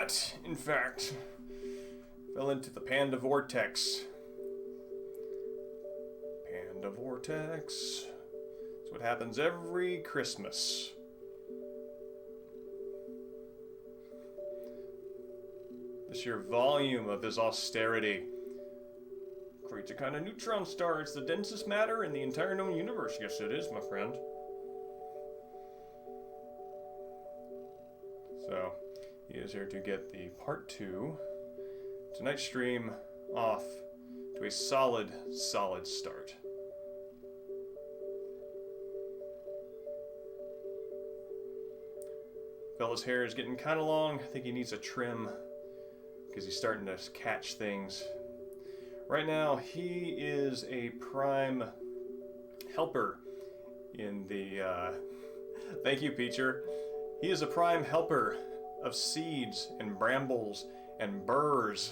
that, in fact. Fell into the Panda Vortex. Panda Vortex. That's what happens every Christmas. The sheer volume of this austerity creates a kind of neutron star. It's the densest matter in the entire known universe. Yes, it is, my friend. So, he is here to get the part 2 tonight's stream off to a solid start. Fella's hair is getting kind of long. I think he needs a trim because he's starting to catch things. Right now, he is a prime helper in the... Thank you, Peacher. He is a prime helper of seeds and brambles and burrs.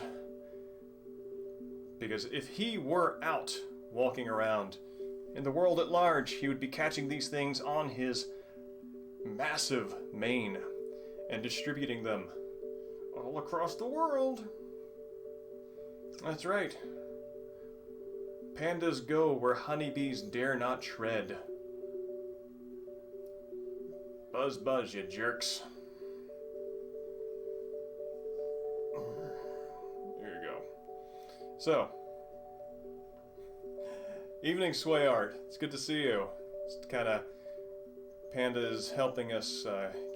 Because if he were out walking around in the world at large, he would be catching these things on his massive mane and distributing them all across the world. That's right. Pandas go where honeybees dare not tread. Buzz, buzz, you jerks. There you go. So, evening Swayard. It's good to see you. It's kind of Panda is helping us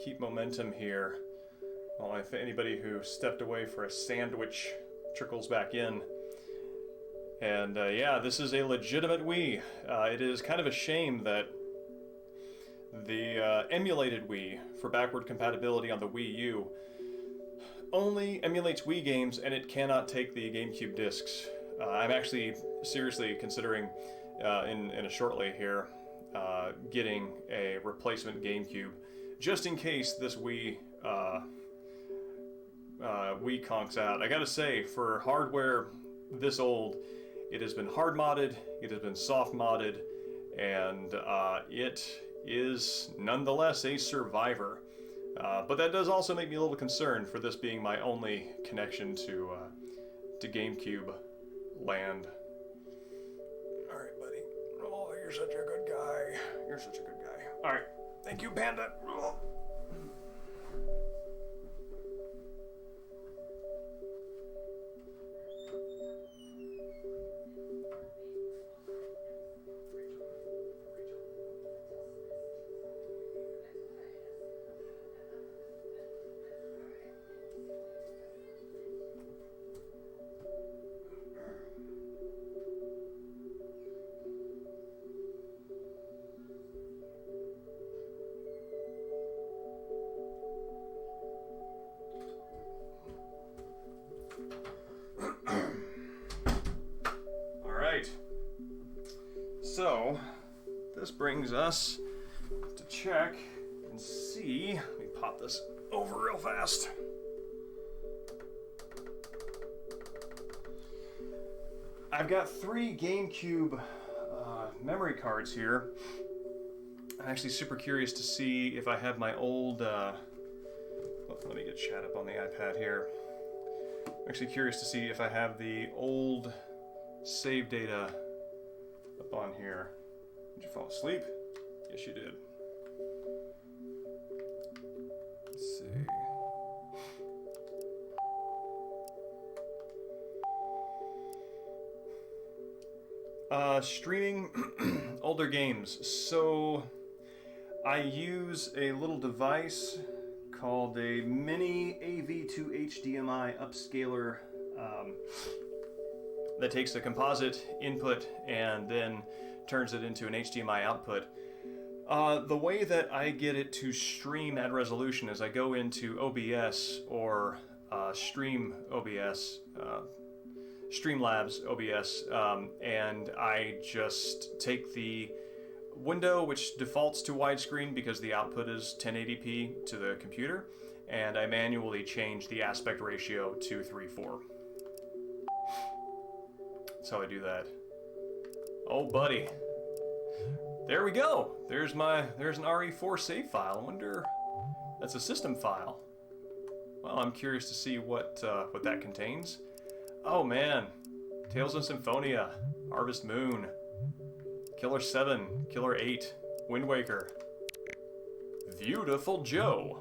keep momentum here. Well, if anybody who stepped away for a sandwich trickles back in. And yeah, this is a legitimate Wii. It is kind of a shame that the emulated Wii for backward compatibility on the Wii U only emulates Wii games and it cannot take the GameCube discs. I'm actually seriously considering in a shortly here getting a replacement GameCube just in case this Wii conks out. I gotta say, for hardware this old, it has been hard modded, it has been soft modded, and it is nonetheless a survivor. But that does also make me a little concerned for this being my only connection to GameCube land. Alright, buddy. Oh, you're such a good guy. You're such a good guy. Alright. Thank you, Panda. So, this brings us to check and see. Let me pop this over real fast. I've got 3 GameCube memory cards here. I'm actually super curious to see if I have my old... let me get chat up on the iPad here. I'm actually curious to see if I have the old save data up on here. Did you fall asleep? Yes, you did. Let's see. Streaming older games. So I use a little device called a mini AV to HDMI upscaler that takes the composite input and then turns it into an HDMI output. The way that I get it to stream at resolution is I go into OBS or Stream OBS, Streamlabs OBS, and I just take the window which defaults to widescreen because the output is 1080p to the computer, and I manually change the aspect ratio to 3:4. That's how I do that. Oh, buddy. There we go. There's an RE4 save file. I wonder... That's a system file. Well, I'm curious to see what that contains. Oh man, Tales of Symphonia, Harvest Moon, Killer 7, Killer 8, Wind Waker, Beautiful Joe.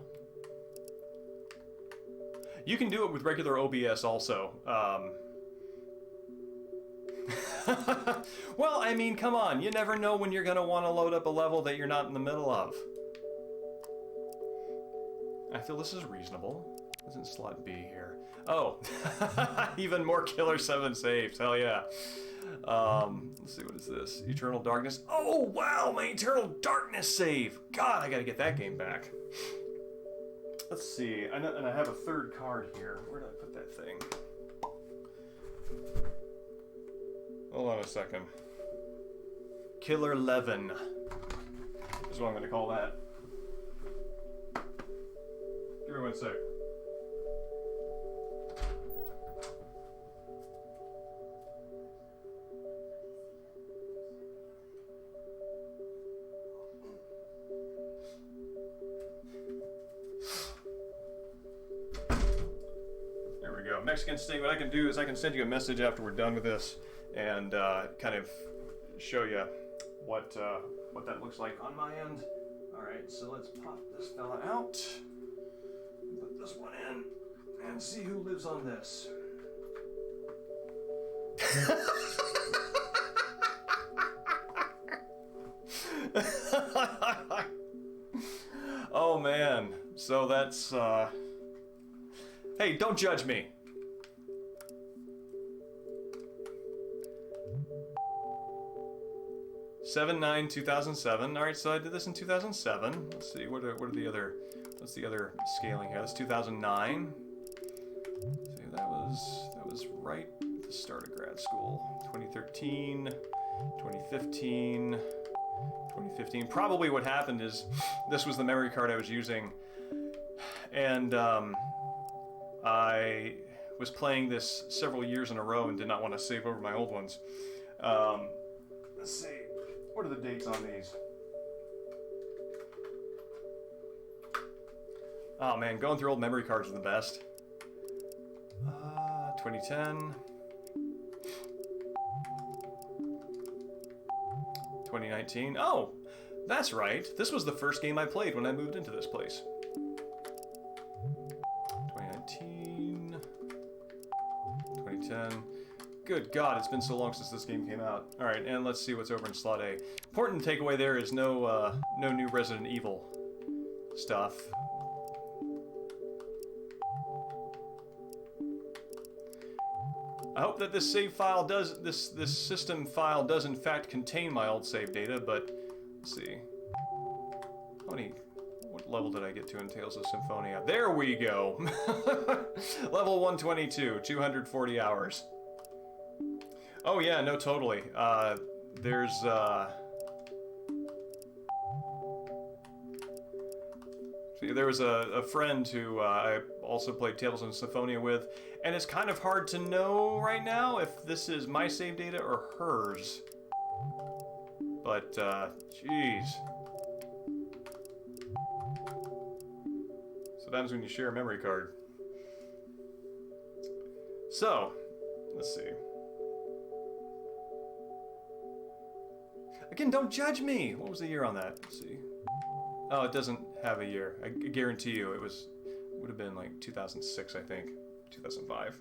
You can do it with regular OBS also. Well, I mean, come on. You never know when you're going to want to load up a level that you're not in the middle of. I feel this is reasonable. Isn't slot B here? Oh, even more Killer 7 saves. Hell yeah. Let's see, what is this? Eternal Darkness. Oh, wow, my Eternal Darkness save. God, I got to get that game back. Let's see. And I have a third card here. Where did I put that thing? Hold on a second. Killer 11 is what I'm going to call that. Give me one sec. There we go. Mexican Sting. What I can do is I can send you a message after we're done with this and kind of show you what that looks like on my end. All right, so let's pop this fella out. Put this one in and see who lives on this. Oh man, so that's hey, don't judge me. Seven 2007. All right, so I did this in 2007. Let's see, what are the other? What's the other scaling here? That's 2009. See, that was right at the start of grad school. 2013, 2015, 2015. Probably what happened is this was the memory card I was using, and I was playing this several years in a row and did not want to save over my old ones. Let's see. What are the dates on these? Oh man, going through old memory cards is the best. 2010. 2019. Oh, that's right. This was the first game I played when I moved into this place. 2019. 2010. Good God, it's been so long since this game came out. All right, and let's see what's over in slot A. Important takeaway there is no new Resident Evil stuff. I hope that this save file does, this system file does in fact contain my old save data, but let's see. What level did I get to in Tales of Symphonia? There we go! Level 122, 240 hours. Oh yeah, no, totally. There's, see, there was a friend who I also played Tales of Symphonia with, and it's kind of hard to know right now if this is my save data or hers. But, jeez. So what happens when you share a memory card? So, let's see. Again, don't judge me! What was the year on that? Let's see. Oh, it doesn't have a year. I guarantee you it would have been like 2006, I think. 2005.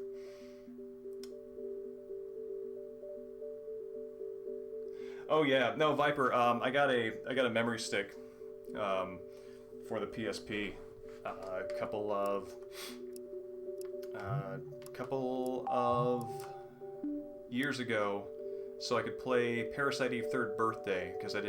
Oh yeah, no, Viper, I got a memory stick for the PSP a couple of years ago, so I could play Parasite Eve Third Birthday, because I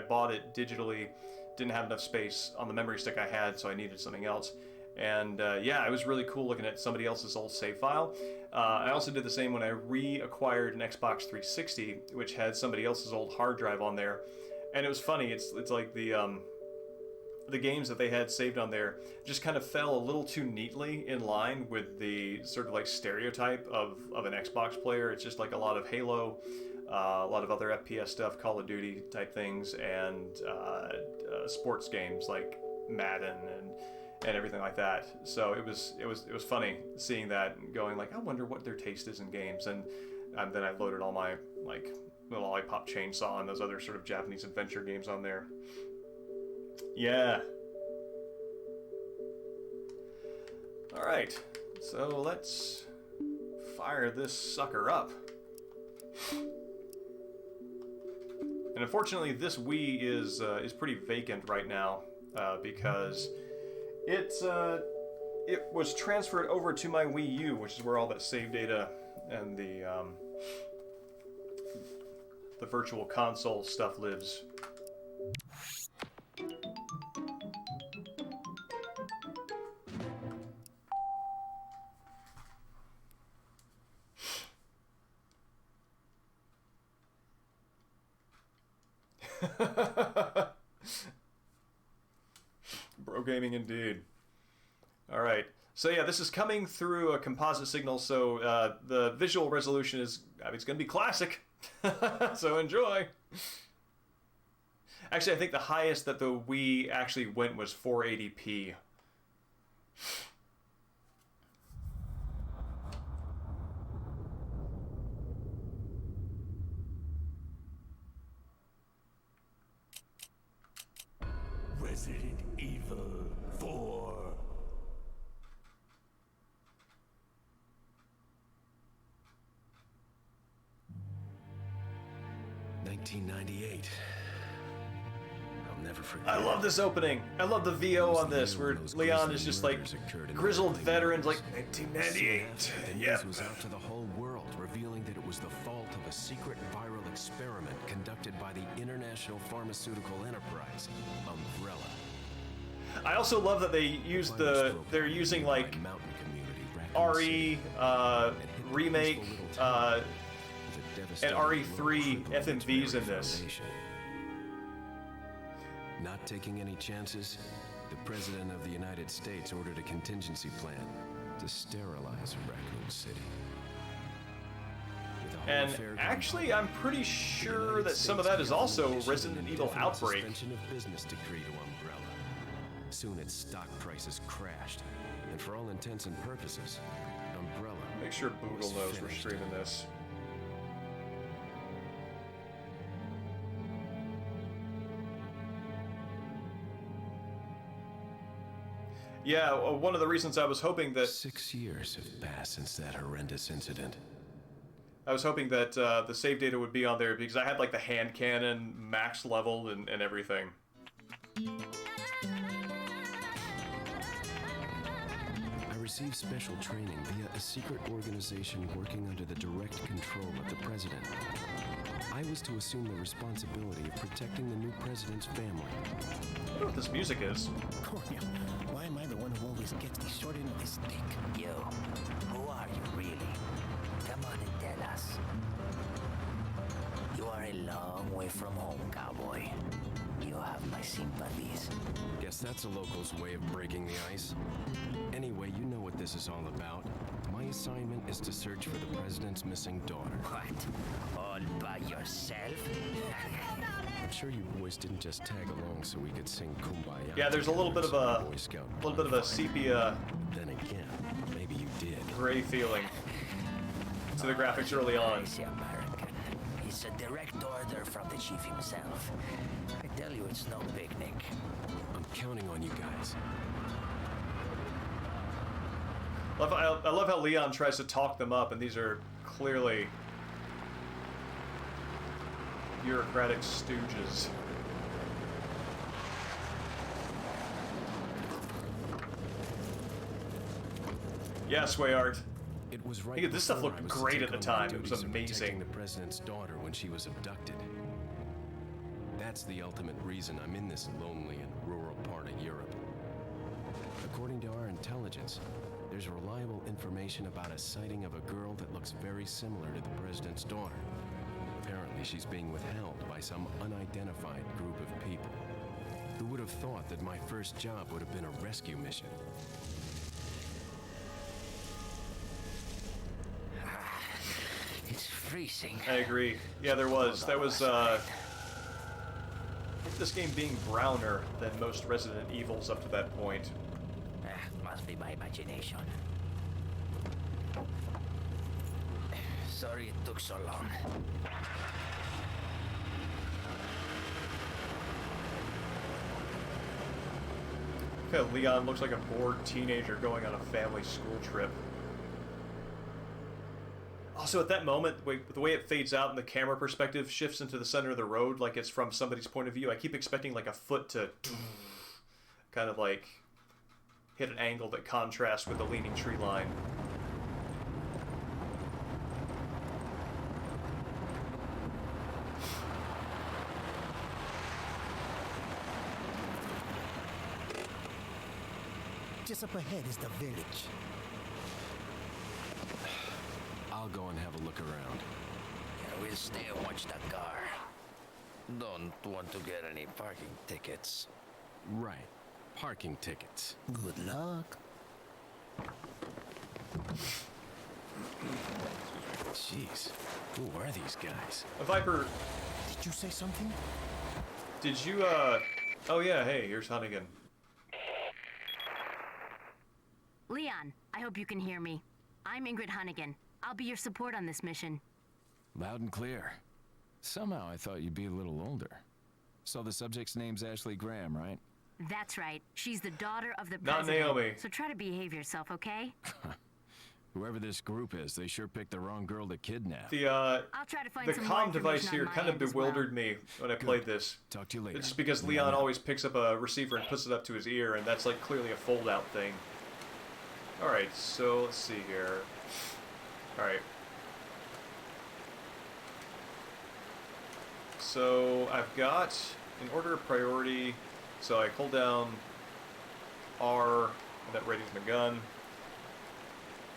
bought it digitally, didn't have enough space on the memory stick I had, so I needed something else. And yeah, it was really cool looking at somebody else's old save file. I also did the same when I reacquired an Xbox 360, which had somebody else's old hard drive on there. And it was funny, it's like the games that they had saved on there just kind of fell a little too neatly in line with the sort of like stereotype of an Xbox player. It's just like a lot of Halo, a lot of other FPS stuff, Call of Duty type things, and sports games like Madden and everything like that. So it was funny seeing that and going like, I wonder what their taste is in games. And then I loaded all my like the Lollipop Chainsaw and those other sort of Japanese adventure games on there. Yeah. All right, so let's fire this sucker up. And unfortunately, this Wii is pretty vacant right now because it was transferred over to my Wii U, which is where all that save data and the Virtual Console stuff lives. Bro gaming indeed. All right. So yeah, this is coming through a composite signal, so the visual resolution is, I mean, it's going to be classic. So enjoy. Actually, I think the highest that the Wii actually went was 480p. Resident Evil 4. 1998. I'll never forget. I love this opening. I love the VO on this, where Leon is just like grizzled veterans, like 1998. The news was out to the whole world, revealing that it was the fault of a secret viral experiment conducted by the international pharmaceutical enterprise, Umbrella. I also love that they use they're using like RE remake and RE3 FMVs in this. Not taking any chances, the President of the United States ordered a contingency plan to sterilize Raccoon City. And actually, I'm pretty sure that some of that is also Resident Evil Outbreak. Suspension of business decree to Umbrella. Soon its stock prices crashed, and for all intents and purposes, Umbrella. Make sure Boogle knows we're streaming this. Yeah, one of the reasons I was hoping that 6 years have passed since that horrendous incident. I was hoping that the save data would be on there because I had like the hand cannon max level and everything. I received special training via a secret organization working under the direct control of the president. I was to assume the responsibility of protecting the new president's family. I wonder what this music is. Cornel, why am I the one who always gets the short end of the stick? You, who are you really? Come on and tell us. You are a long way from home, cowboy. You have my sympathies. Guess that's a local's way of breaking the ice. Anyway, you know what this is all about. My assignment is to search for the president's missing daughter. What? All by yourself? I'm sure you boys didn't just tag along so we could sing Kumbaya. Yeah, there's a little bit of a sepia. Then again, maybe you did. Gray feeling to the graphics early on. Crazy American. It's a direct order from the chief himself. I tell you, it's no picnic. I'm counting on you guys. I love how Leon tries to talk them up, and these are clearly bureaucratic stooges. Yeah, Swayart. It was right. This stuff looked great at the time. It was amazing. The president's daughter when she was abducted. That's the ultimate reason I'm in this lonely and rural part of Europe. According to our intelligence, there's reliable information about a sighting of a girl that looks very similar to the president's daughter. Apparently, she's being withheld by some unidentified group of people. Who would have thought that my first job would have been a rescue mission? It's freezing. I agree. Yeah, there was. That was, this game being browner than most Resident Evils up to that point. be my imagination. Sorry it took so long. Okay, Leon looks like a bored teenager going on a family school trip. Also, at that moment, the way it fades out and the camera perspective shifts into the center of the road, like it's from somebody's point of view, I keep expecting like a foot to kind of like hit an angle that contrasts with the leaning tree line. Just up ahead is the village. I'll go and have a look around. Yeah, we'll stay and watch that car. Don't want to get any parking tickets. Right. Parking tickets. Good luck. Jeez. Who are these guys? Viper, Did you say something? did you, oh yeah, hey, here's Hunnigan. Leon, I hope you can hear me. I'm Ingrid Hunnigan. I'll be your support on this mission. Loud and clear. Somehow I thought you'd be a little older. So the subject's name's Ashley Graham, right? That's right. She's the daughter of the Not president. Naomi. So try to behave yourself, okay? Whoever this group is, they sure picked the wrong girl to kidnap. The, I'll try to find the some more comm device information here on my kind of end as well. bewildered me when I played this. Talk to you later. It's just because Leon Leon out. always picks up a receiver and puts it up to his ear, and that's like clearly a fold-out thing. Alright, so let's see here. Alright. So I've got, in order of priority, so I hold down R, and that readies my gun.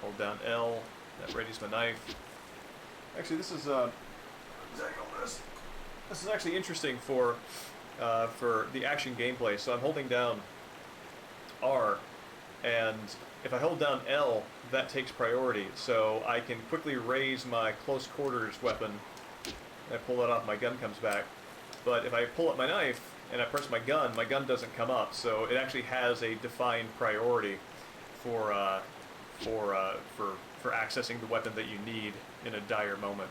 Hold down L, that readies my knife. Actually, this is, this is actually interesting for the action gameplay. So I'm holding down R, and if I hold down L, that takes priority. So I can quickly raise my close quarters weapon, and I pull it off, my gun comes back. But if I pull up my knife and I press my gun doesn't come up. So it actually has a defined priority for accessing the weapon that you need in a dire moment.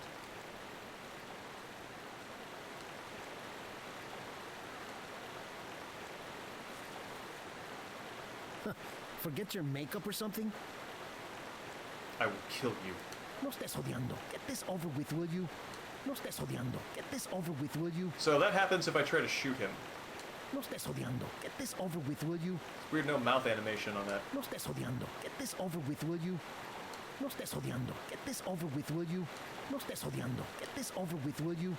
Forget your makeup or something? I will kill you. No estés odiando. Get this over with, will you? No estés odiando. Get this over with, will you? So that happens if I try to shoot him. No estés odiando. Get this over with, will you? Weird, no mouth animation on that. No estés odiando. Get this over with, will you? No estés odiando. Get this over with, will you? No estés odiando. Get this over with, will you?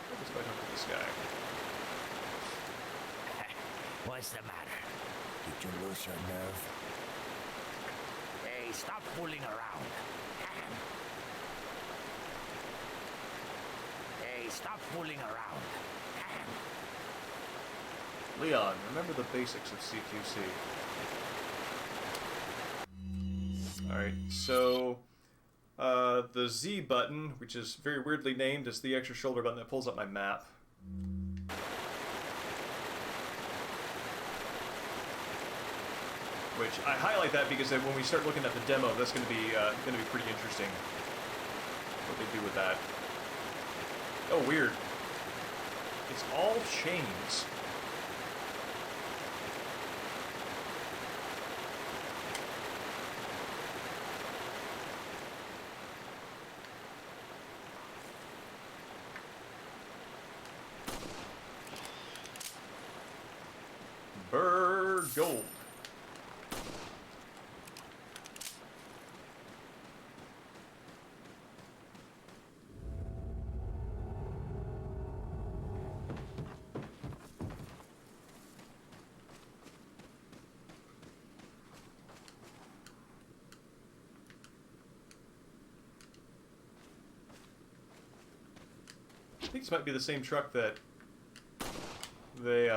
What if I talk to this guy? What's the matter? Did you lose your nerve? Hey, stop fooling around. Hey, stop fooling around. Leon, remember the basics of CQC. Alright, so the Z button, which is very weirdly named, is the extra shoulder button that pulls up my map. Which I highlight that because when we start looking at the demo, that's going to be pretty interesting. What they do with that. Oh, weird. It's all chains. Bird gold. I think this might be the same truck that they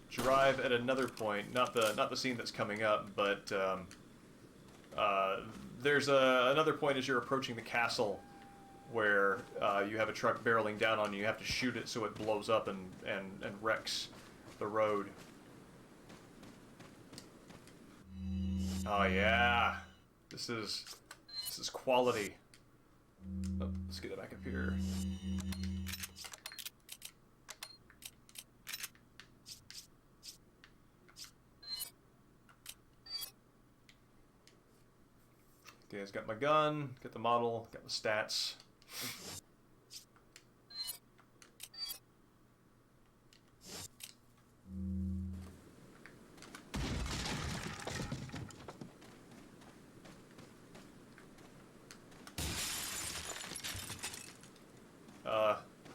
drive at another point. Not the scene that's coming up, but there's another point as you're approaching the castle where you have a truck barreling down on you. You have to shoot it so it blows up and wrecks the road. Oh yeah, this is quality. Oh, let's get it back up here. Okay, I've got my gun, got the model, got the stats.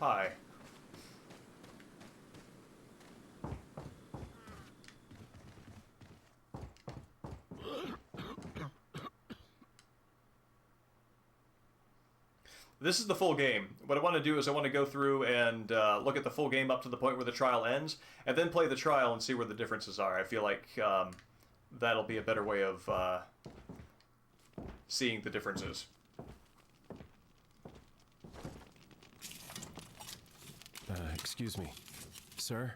Hi. This is the full game. What I want to do is I want to go through and look at the full game up to the point where the trial ends, and then play the trial and see where the differences are. I feel like that'll be a better way of seeing the differences. Excuse me. Sir?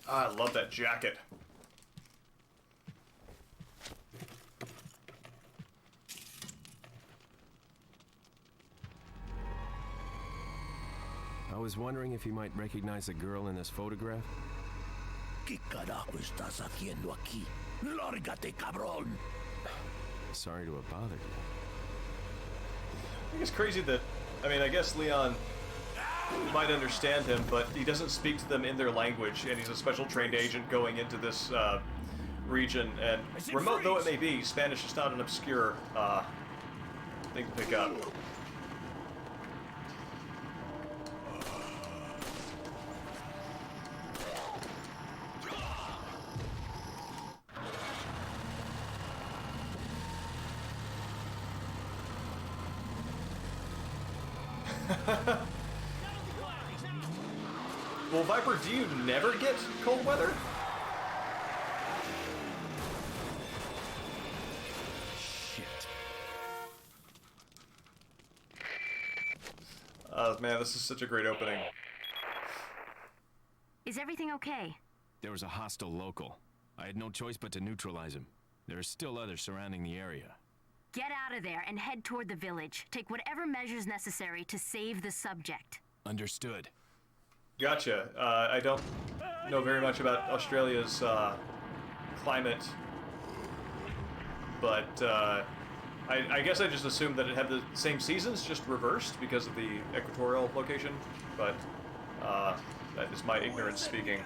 I love that jacket. I was wondering if you might recognize the girl in this photograph? ¿Qué carajo estás haciendo aquí? Lárgate, cabrón! Sorry to have bothered you. I think it's crazy that, I mean, I guess Leon might understand him, but he doesn't speak to them in their language, and he's a special trained agent going into this region, and remote though it may be, Spanish is not an obscure thing to pick up. Well, Viper, do you never get cold weather? Shit. Oh man, this is such a great opening. Is everything okay? There was a hostile local. I had no choice but to neutralize him. There are still others surrounding the area. Get out of there and head toward the village. Take whatever measures necessary to save the subject. Understood. Gotcha. I don't know very much about Australia's climate, but I guess I just assumed that it had the same seasons, just reversed because of the equatorial location, but that is my ignorance speaking.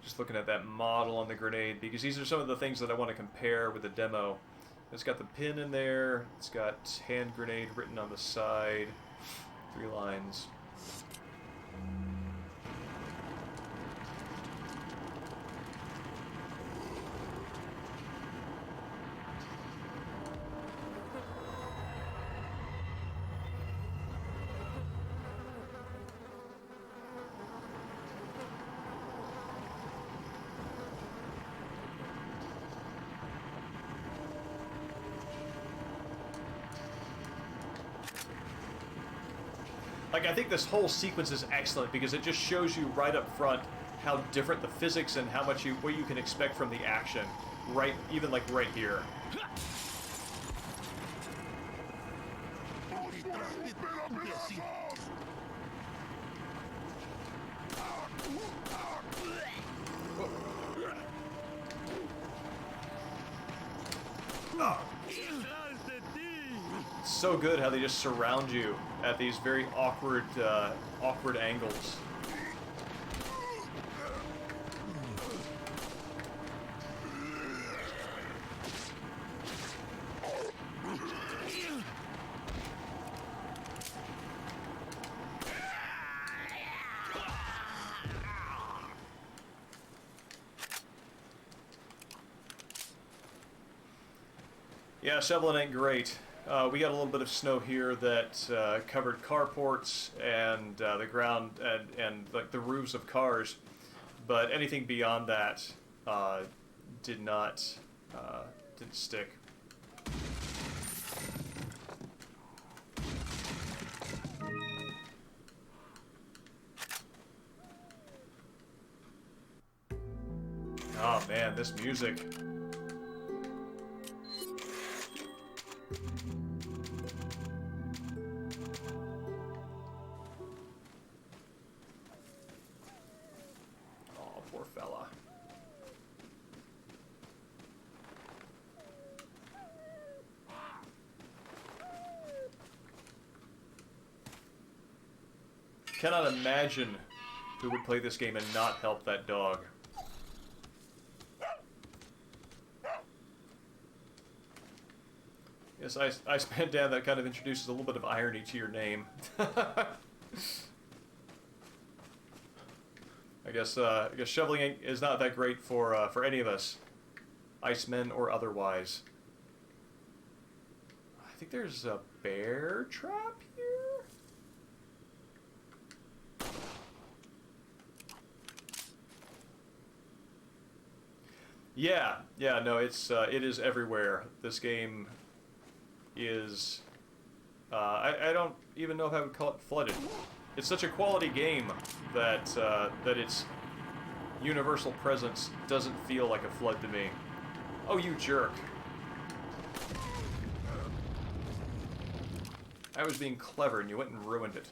Just looking at that model on the grenade, because these are some of the things that I want to compare with the demo. It's got the pin in there, it's got hand grenade written on the side, 3 lines. Like, I think this whole sequence is excellent because it just shows you right up front how different the physics and how much what you can expect from the action, right, even like right here. So good how they just surround you at these very awkward angles. Yeah, shoveling ain't great. We got a little bit of snow here that covered carports and the ground and like the roofs of cars, but anything beyond that didn't stick. Oh man, this music. Oh, poor fella. Cannot imagine who would play this game and not help that dog. Yes, Iceman Dan, that kind of introduces a little bit of irony to your name. I guess shoveling is not that great for any of us, Icemen or otherwise. I think there's a bear trap here. Yeah, no, it is everywhere. This game is, I don't even know if I would call it flooded. It's such a quality game that that its universal presence doesn't feel like a flood to me. Oh, you jerk. I was being clever and you went and ruined it.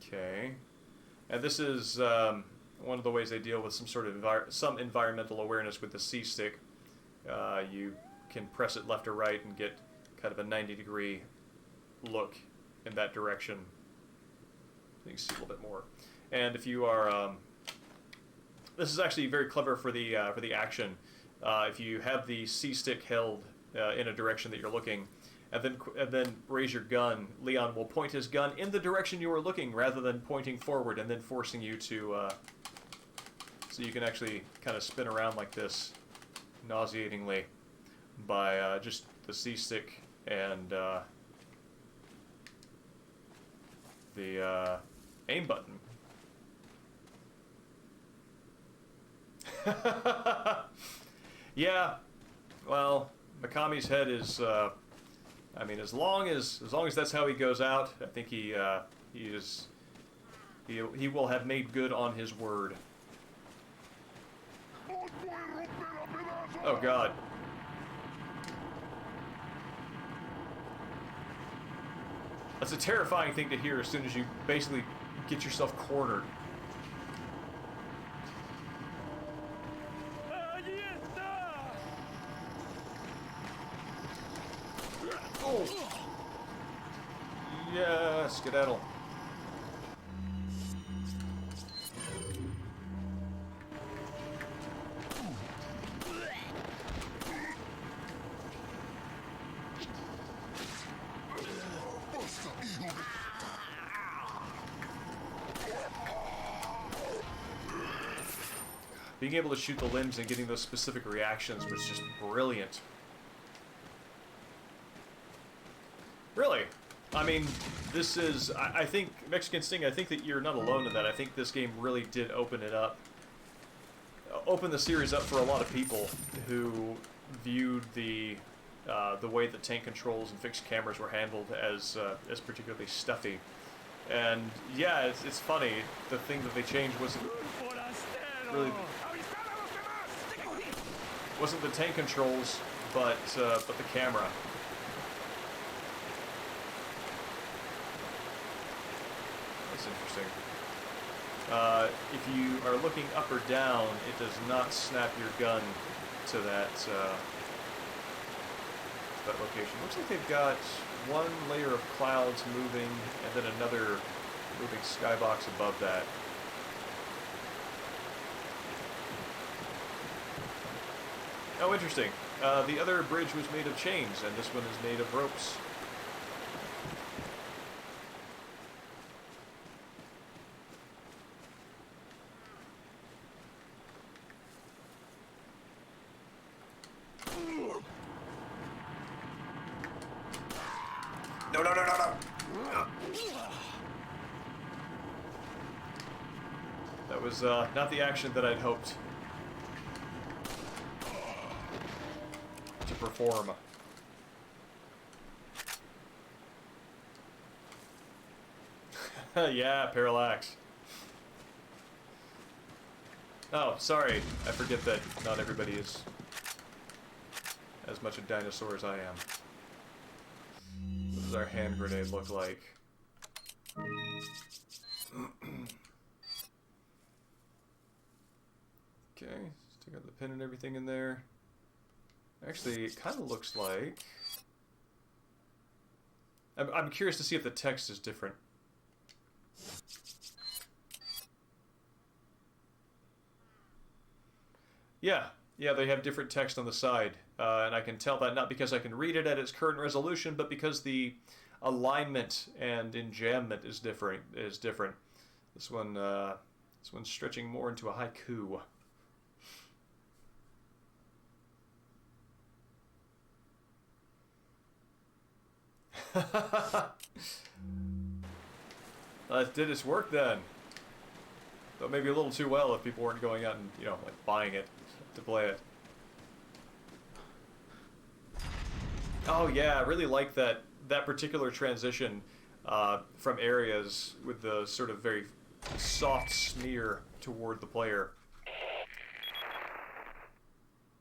Okay. And this is one of the ways they deal with some sort of environmental awareness with the C-stick. You can press it left or right and get kind of a 90-degree look in that direction. You can see a little bit more. And if you are, this is actually very clever for the action. If you have the C-stick held in a direction that you're looking, and then raise your gun, Leon will point his gun in the direction you are looking rather than pointing forward and then forcing you to, so you can actually kind of spin around like this nauseatingly by just the C-stick and the aim button. Yeah, well, Mikami's head is, I mean, as long as that's how he goes out, I think he will have made good on his word. Oh God. That's a terrifying thing to hear as soon as you basically get yourself cornered. Oh! Yeah, skedaddle. Being able to shoot the limbs and getting those specific reactions was just brilliant. Really? I mean, this is, I think, Mexican Sting, I think that you're not alone in that. I think this game really did open it up. Open the series up for a lot of people who viewed the way that tank controls and fixed cameras were handled as particularly stuffy. And yeah, it's funny. The thing that they changed wasn't really wasn't the tank controls, but the camera. That's interesting. If you are looking up or down, it does not snap your gun to that location. Looks like they've got one layer of clouds moving, and then another moving skybox above that. Oh, interesting. The other bridge was made of chains, and this one is made of ropes. No, no, no, no, no! That was not the action that I'd hoped to perform. Yeah, parallax. Oh, sorry. I forget that not everybody is as much a dinosaur as I am. What does our hand grenade look like? Okay, still got the pin and everything in there. Actually, it kind of looks like... I'm curious to see if the text is different. Yeah, they have different text on the side, and I can tell that not because I can read it at its current resolution, but because the alignment and enjambment is different. This one's stretching more into a haiku. That did its work then. Though maybe a little too well if people weren't going out and, you know, like buying it to play it. Oh yeah, I really like that particular transition from areas with the sort of very soft smear toward the player.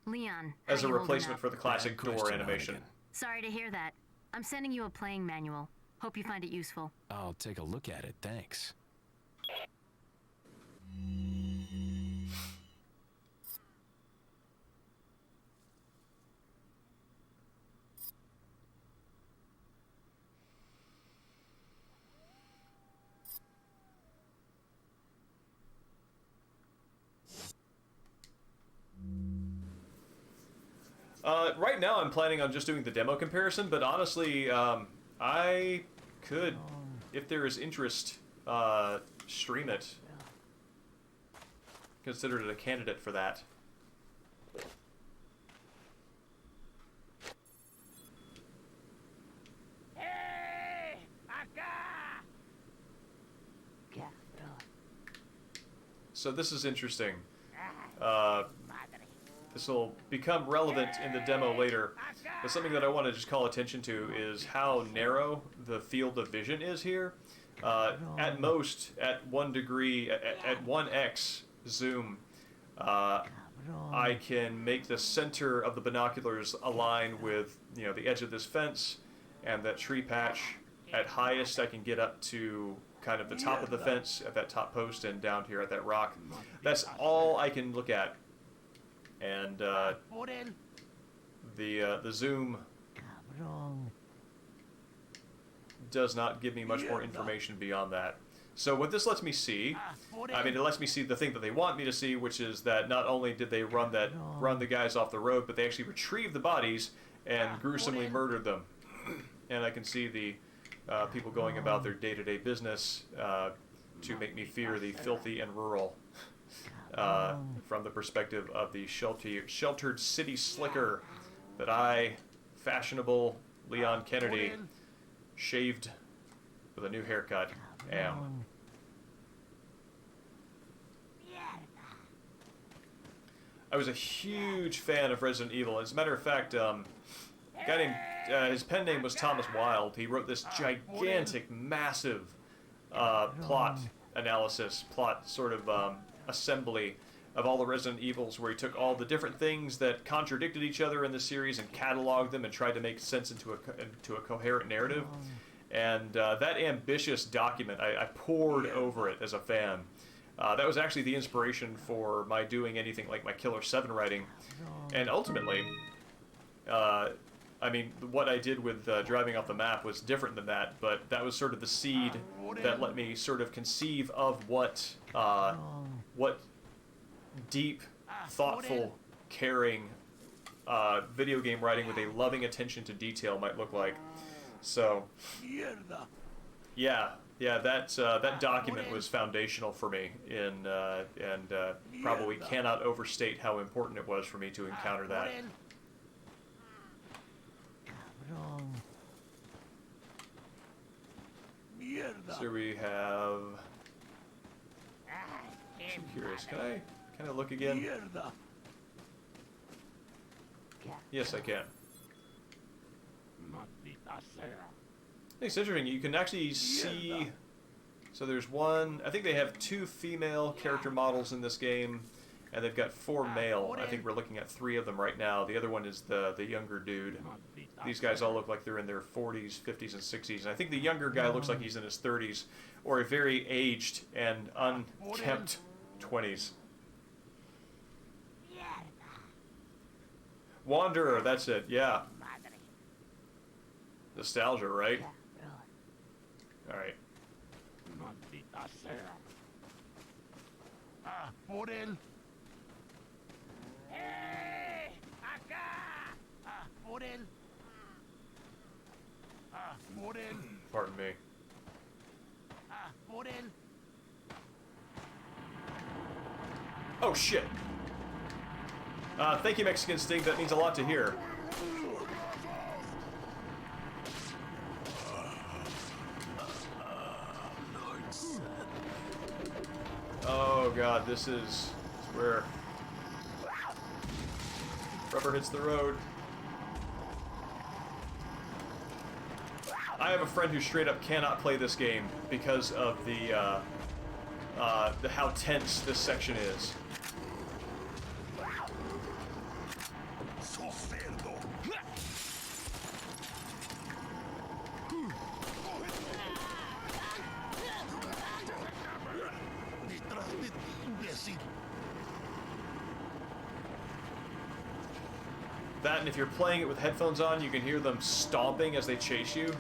Leon, As how a you holding replacement up? for the classic Bad door question, animation. Hannigan. Sorry to hear that. I'm sending you a playing manual. Hope you find it useful. I'll take a look at it, thanks. Right now I'm planning on just doing the demo comparison, but honestly, I could, if there is interest, stream it. Consider it a candidate for that. So this is interesting. This will become relevant in the demo later, but something that I want to just call attention to is how narrow the field of vision is here. At most, at 1 degree, at 1x zoom, I can make the center of the binoculars align with, you know, the edge of this fence and that tree patch. At highest, I can get up to kind of the top of the fence at that top post and down here at that rock. That's all I can look at. And the zoom does not give me much more information beyond that. So what this lets me see, I mean, it lets me see the thing that they want me to see, which is that not only did they run the guys off the road, but they actually retrieved the bodies and gruesomely murdered them. And I can see the people going about their day-to-day business to make me fear the filthy and rural. From the perspective of the sheltered city slicker that I, fashionable Leon Kennedy, shaved with a new haircut, am. I was a huge fan of Resident Evil. As a matter of fact, a guy named, his pen name was Thomas Wilde. He wrote this gigantic, massive plot analysis, sort of assembly of all the Resident Evils, where he took all the different things that contradicted each other in the series and cataloged them and tried to make sense into a coherent narrative. And that ambitious document, I pored over it as a fan. That was actually the inspiration for my doing anything like my Killer 7 writing. And ultimately, I mean, what I did with Driving Off the Map was different than that, but that was sort of the seed that let me sort of conceive of what deep, thoughtful, caring video game writing with a loving attention to detail might look like. So, yeah, that document was foundational for me, and probably cannot overstate how important it was for me to encounter that. So we have... I'm curious, can I look again? Yes, I can. It's interesting, you can actually see... So there's one... I think they have 2 female character models in this game, and they've got 4 male. I think we're looking at 3 of them right now. The other one is the younger dude. These guys all look like they're in their 40s, 50s, and 60s. And I think the younger guy looks like he's in his 30s, or a very aged and unkempt 20s. Wanderer, that's it, yeah. Nostalgia, right? Alright. Pardon me. Oh shit! Thank you, Mexican Sting. That means a lot to hear. Oh god, this is where rubber hits the road. I have a friend who straight up cannot play this game because of the how tense this section is. That, and if you're playing it with headphones on, you can hear them stomping as they chase you.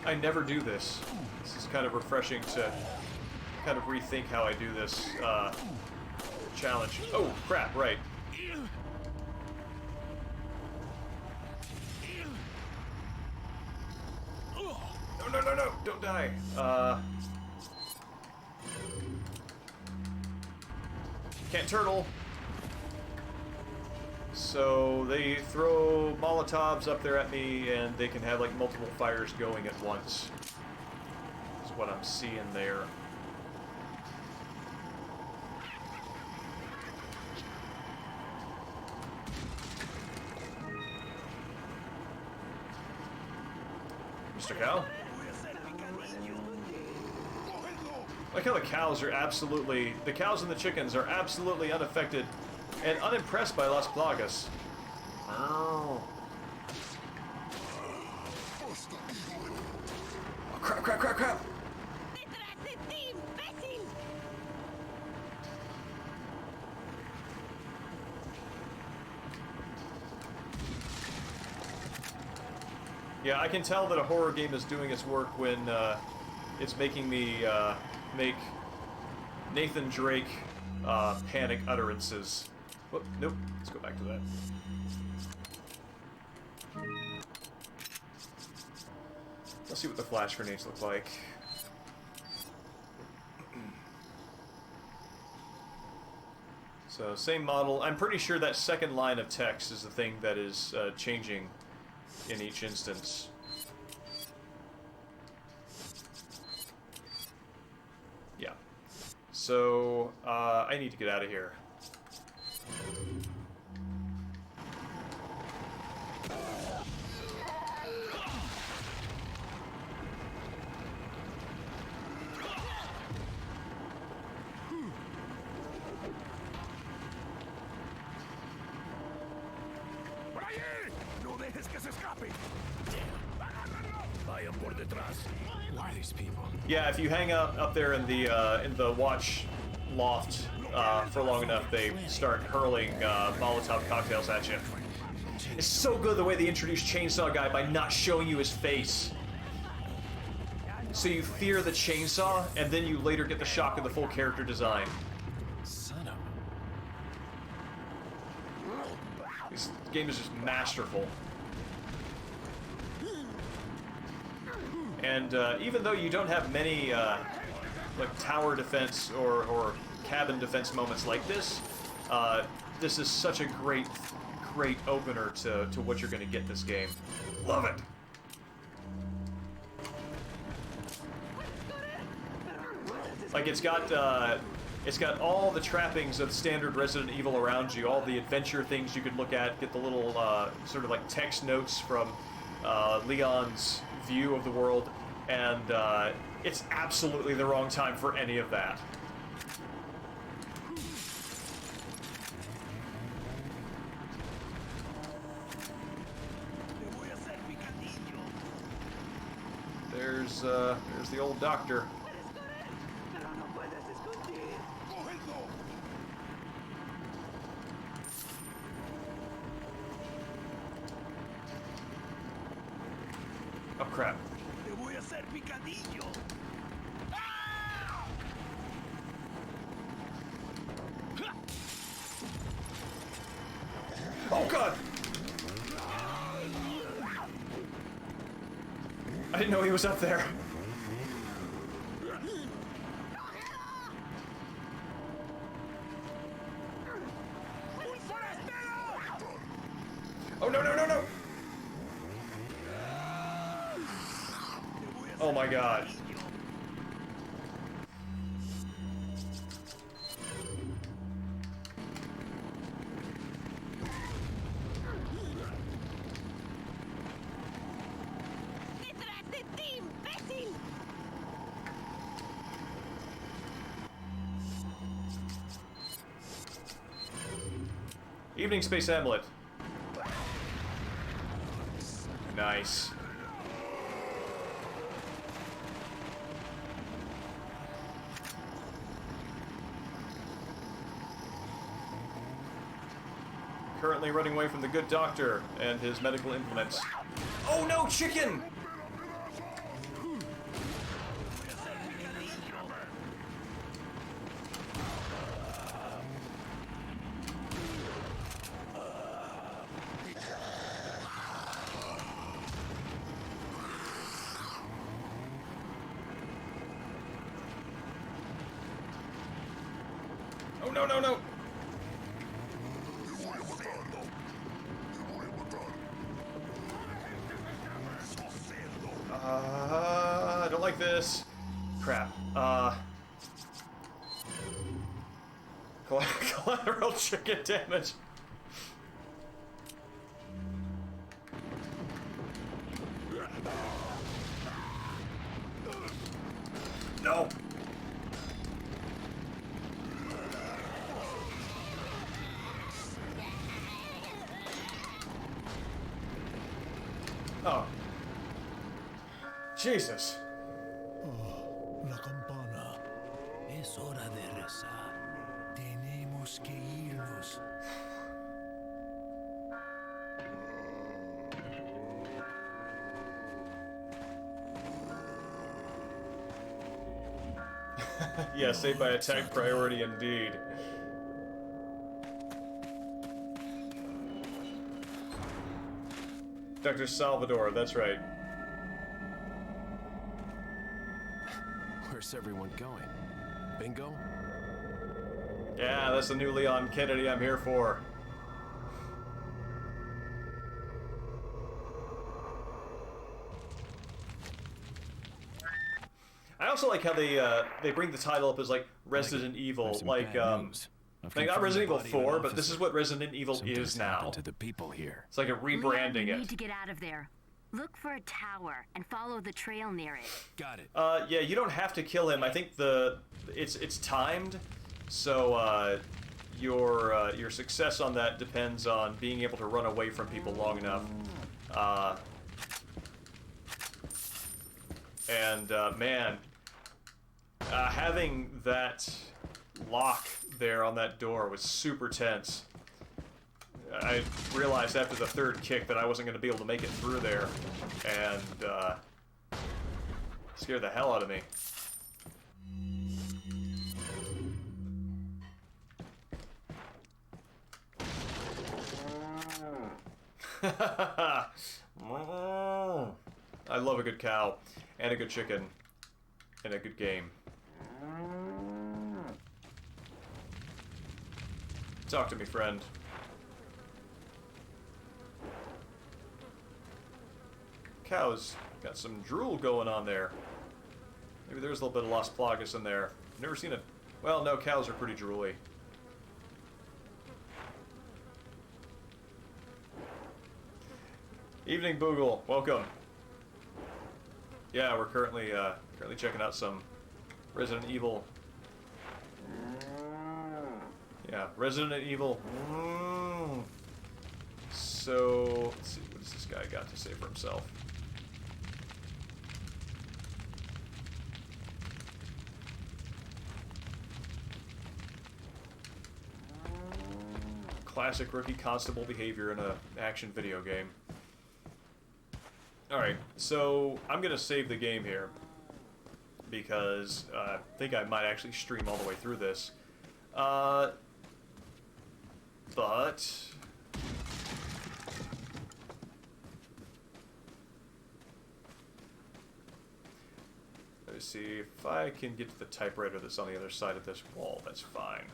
I never do this. This is kind of refreshing to kind of rethink how I do this challenge. Oh, crap, right. No, don't die. Can't turtle. So they throw Molotovs up there at me, and they can have like multiple fires going at once. That's what I'm seeing there. Mr. Cow? Like how the cows are absolutely... The cows and the chickens are absolutely unaffected and unimpressed by Las Plagas. Oh. Oh, crap. Yeah, I can tell that a horror game is doing its work when it's making me make Nathan Drake panic utterances. Whoop, nope, let's go back to that. Let's see what the flash grenades look like. So, same model. I'm pretty sure that second line of text is the thing that is changing in each instance. Yeah. So, I need to get out of here. Why are these people? Yeah, if you hang out up there in the watch loft for long enough, they start hurling Molotov cocktails at you. It's so good the way they introduced Chainsaw Guy by not showing you his face. so you fear the chainsaw, and then you later get the shock of the full character design. Son of This game is just masterful. And even though you don't have many like tower defense or cabin defense moments like this, this is such a great opener to what you're going to get this game. Love it! Like, it's got all the trappings of standard Resident Evil around you, all the adventure things you could look at, get the little sort of like text notes from Leon's view of the world, and it's absolutely the wrong time for any of that. There's the old doctor. Oh crap. Oh god! I didn't know he was up there. Oh no no no no! Oh my god. Evening Space Amulet. Nice. Currently running away from the good doctor and his medical implements. Oh no, chicken! Oh no no no! I don't like this. Crap. Collateral chicken damage. No. Oh. Jesus. La campana. Es hora de rezar. Tenemos que irnos. Yeah, saved by attack priority indeed. Dr. Salvador, that's right. Where's everyone going? Bingo? Yeah, that's the new Leon Kennedy I'm here for. I also like how they bring the title up as like Resident Evil, like they got Resident Evil 4, but this is what Resident Evil is now. To the people here. It's like a rebranding Leon, you it. need to get out of there. Look for a tower and follow the trail near it. Got it. Yeah, you don't have to kill him. I think it's timed, so your success on that depends on being able to run away from people long enough. Man, having that lock there on that door was super tense. I realized after the third kick that I wasn't going to be able to make it through there, and Scared the hell out of me. I love a good cow, and a good chicken, and a good game. Talk to me, friend. Cow's got some drool going on there. Maybe there's a little bit of Las Plagas in there. Never seen a... Well, no, cows are pretty drooly. Evening, Boogle. Welcome. Yeah, we're currently checking out some Resident Evil. Yeah, Resident Evil. So, let's see, what does this guy got to say for himself? Classic rookie constable behavior in an action video game. Alright, so I'm going to save the game here because I think I might actually stream all the way through this. But... let me see if I can get to the typewriter that's on the other side of this wall. That's fine.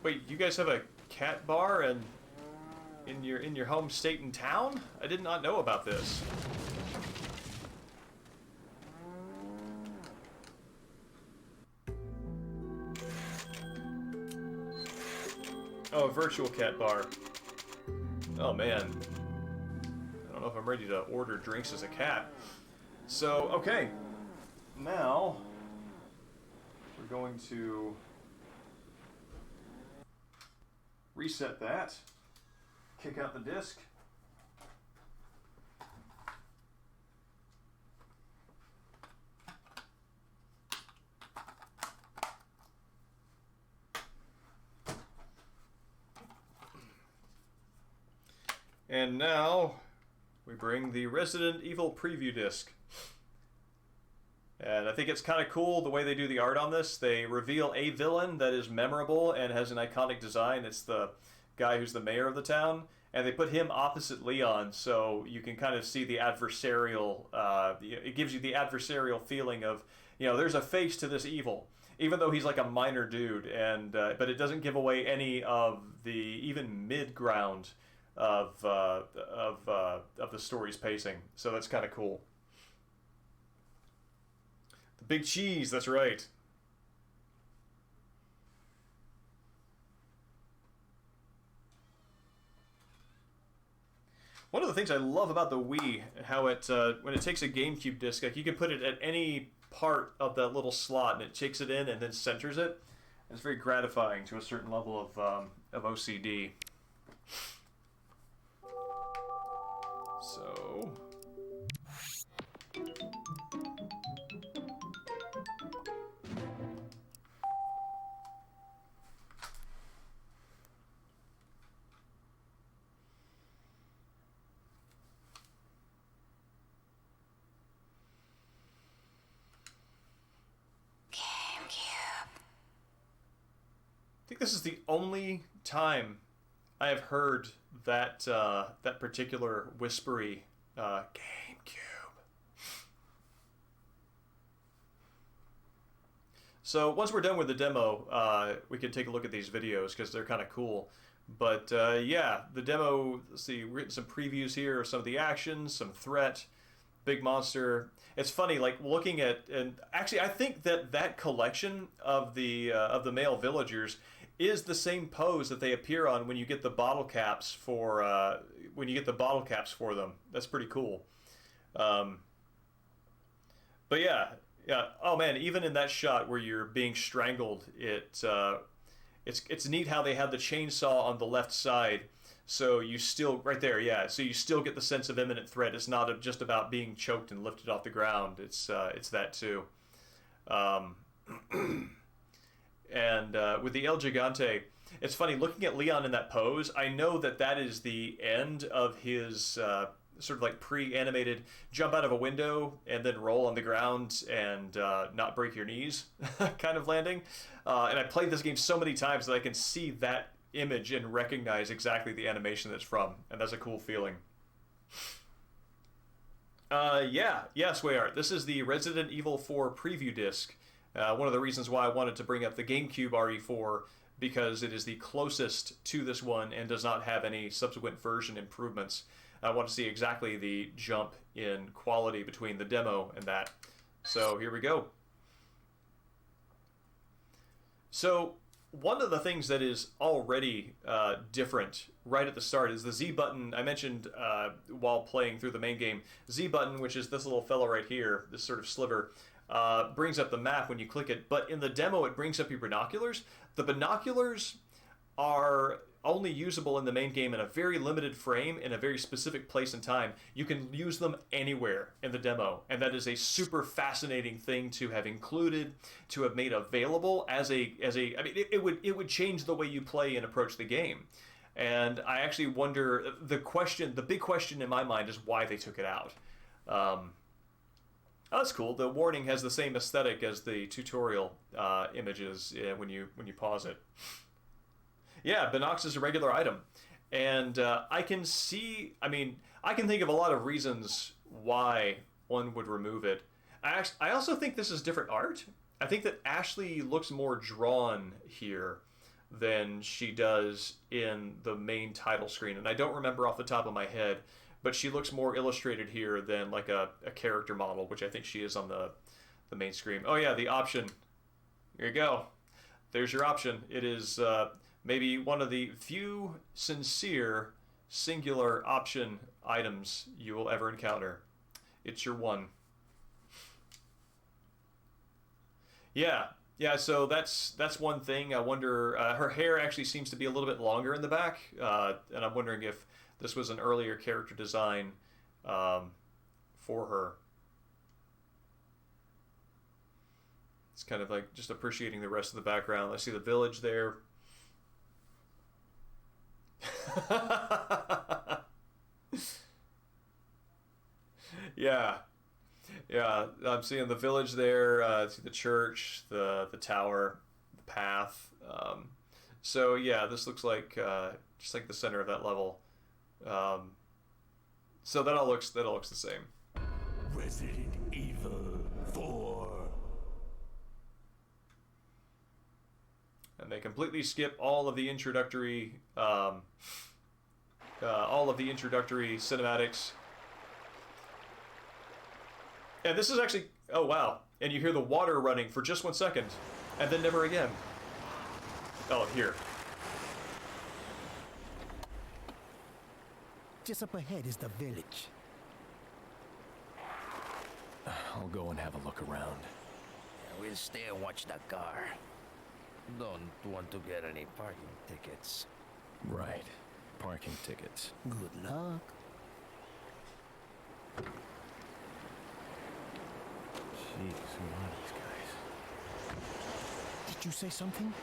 Wait, you guys have a cat bar and in your home state and town? I did not know about this. Oh, a virtual cat bar. Oh man. I don't know if I'm ready to order drinks as a cat. So, okay. Now we're going to reset that, kick out the disc, and now we bring the Resident Evil preview disc. And I think it's kind of cool the way they do the art on this. They reveal a villain that is memorable and has an iconic design. It's the guy who's the mayor of the town. And they put him opposite Leon, so you can kind of see the adversarial... it gives you the adversarial feeling of, you know, there's a face to this evil. Even though he's like a minor dude. And but it doesn't give away any of the even mid-ground of the story's pacing. So that's kind of cool. Big cheese, that's right. One of the things I love about the Wii, how it, when it takes a GameCube disc, like you can put it at any part of that little slot and it takes it in and then centers it. It's very gratifying to a certain level of OCD. So... I think this is the only time I have heard that that particular whispery GameCube. So once we're done with the demo, we can take a look at these videos because they're kind of cool. But yeah, the demo. Let's see, we're getting some previews here of some of the actions, some threat, big monster. It's funny, like looking at, and actually, I think that collection of the male villagers is the same pose that they appear on when you get the bottle caps for them. That's pretty cool. But yeah. Oh man, even in that shot where you're being strangled, it's neat how they have the chainsaw on the left side. So you still, right there, yeah. So you still get the sense of imminent threat. It's not just about being choked and lifted off the ground. It's that too. And with the El Gigante, it's funny, looking at Leon in that pose, I know that that is the end of his sort of like pre-animated jump out of a window and then roll on the ground and not break your knees kind of landing. And I played this game so many times that I can see that image and recognize exactly the animation that's from, and that's a cool feeling. Yeah, Swayart. This is the Resident Evil 4 preview disc. One of the reasons why I wanted to bring up the GameCube RE4, because it is the closest to this one and does not have any subsequent version improvements. I want to see exactly the jump in quality between the demo and that. So here we go. So one of the things that is already different right at the start is the Z button. I mentioned while playing through the main game, Z button, which is this little fellow right here, this sort of sliver, brings up the map when you click it. But in the demo, it brings up your binoculars. The binoculars are only usable in the main game in a very limited frame in a very specific place and time. You can use them anywhere in the demo, and that is a super fascinating thing to have included, to have made available as a I mean, it would change the way you play and approach the game. And I actually wonder, the big question in my mind is why they took it out. Oh, that's cool. The warning has the same aesthetic as the tutorial images when you pause it. Yeah, Binox is a regular item. And I can think of a lot of reasons why one would remove it. I also think this is different art. I think that Ashley looks more drawn here than she does in the main title screen. And I don't remember off the top of my head, but she looks more illustrated here than like a character model, which I think she is on the main screen. Oh yeah, the option. Here you go. There's your option. It is maybe one of the few sincere singular option items you will ever encounter. It's your one. Yeah, so that's one thing. I wonder, her hair actually seems to be a little bit longer in the back, and I'm wondering if this was an earlier character design for her. It's kind of like just appreciating the rest of the background. I see the village there. Yeah, I'm seeing the village there. See the church, the tower, the path. So yeah, this looks like just like the center of that level. So that all looks the same. Resident Evil 4. And they completely skip all of the introductory cinematics. And this is actually, oh wow, and you hear the water running for just 1 second, and then never again. Oh, here. Just up ahead is the village. I'll go and have a look around. We'll stay and watch the car. Don't want to get any parking tickets. Right. Parking tickets. Good luck. Jeez, who are these guys? Did you say something?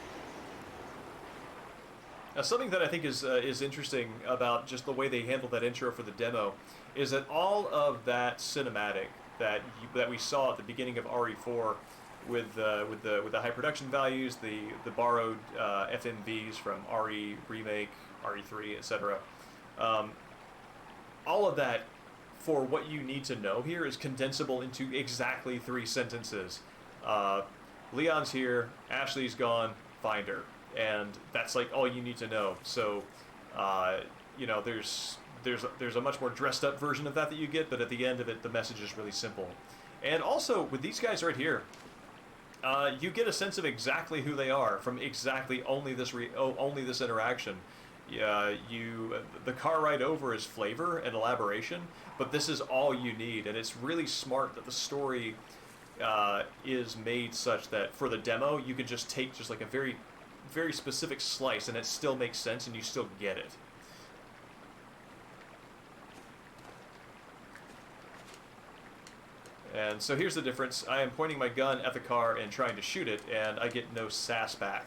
Now, something that I think is interesting about just the way they handled that intro for the demo is that all of that cinematic that we saw at the beginning of RE4 with the high production values, the borrowed FMVs from RE Remake, RE3, etc. All of that, for what you need to know here, is condensable into exactly 3 sentences. Leon's here, Ashley's gone, find her. And that's like all you need to know. So, there's a much more dressed up version of that you get, but at the end of it, the message is really simple. And also, with these guys right here, you get a sense of exactly who they are from exactly only this interaction. The car ride over is flavor and elaboration, but this is all you need, and it's really smart that the story is made such that for the demo you can just take just like a very, very specific slice, and it still makes sense, and you still get it. And so here's the difference. I am pointing my gun at the car and trying to shoot it, and I get no sass back.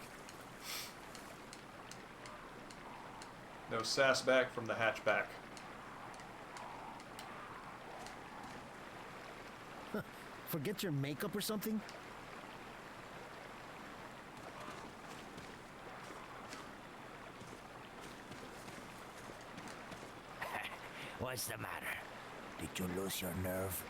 No sass back from the hatchback. Forget your makeup or something? What's the matter? Did you lose your nerve?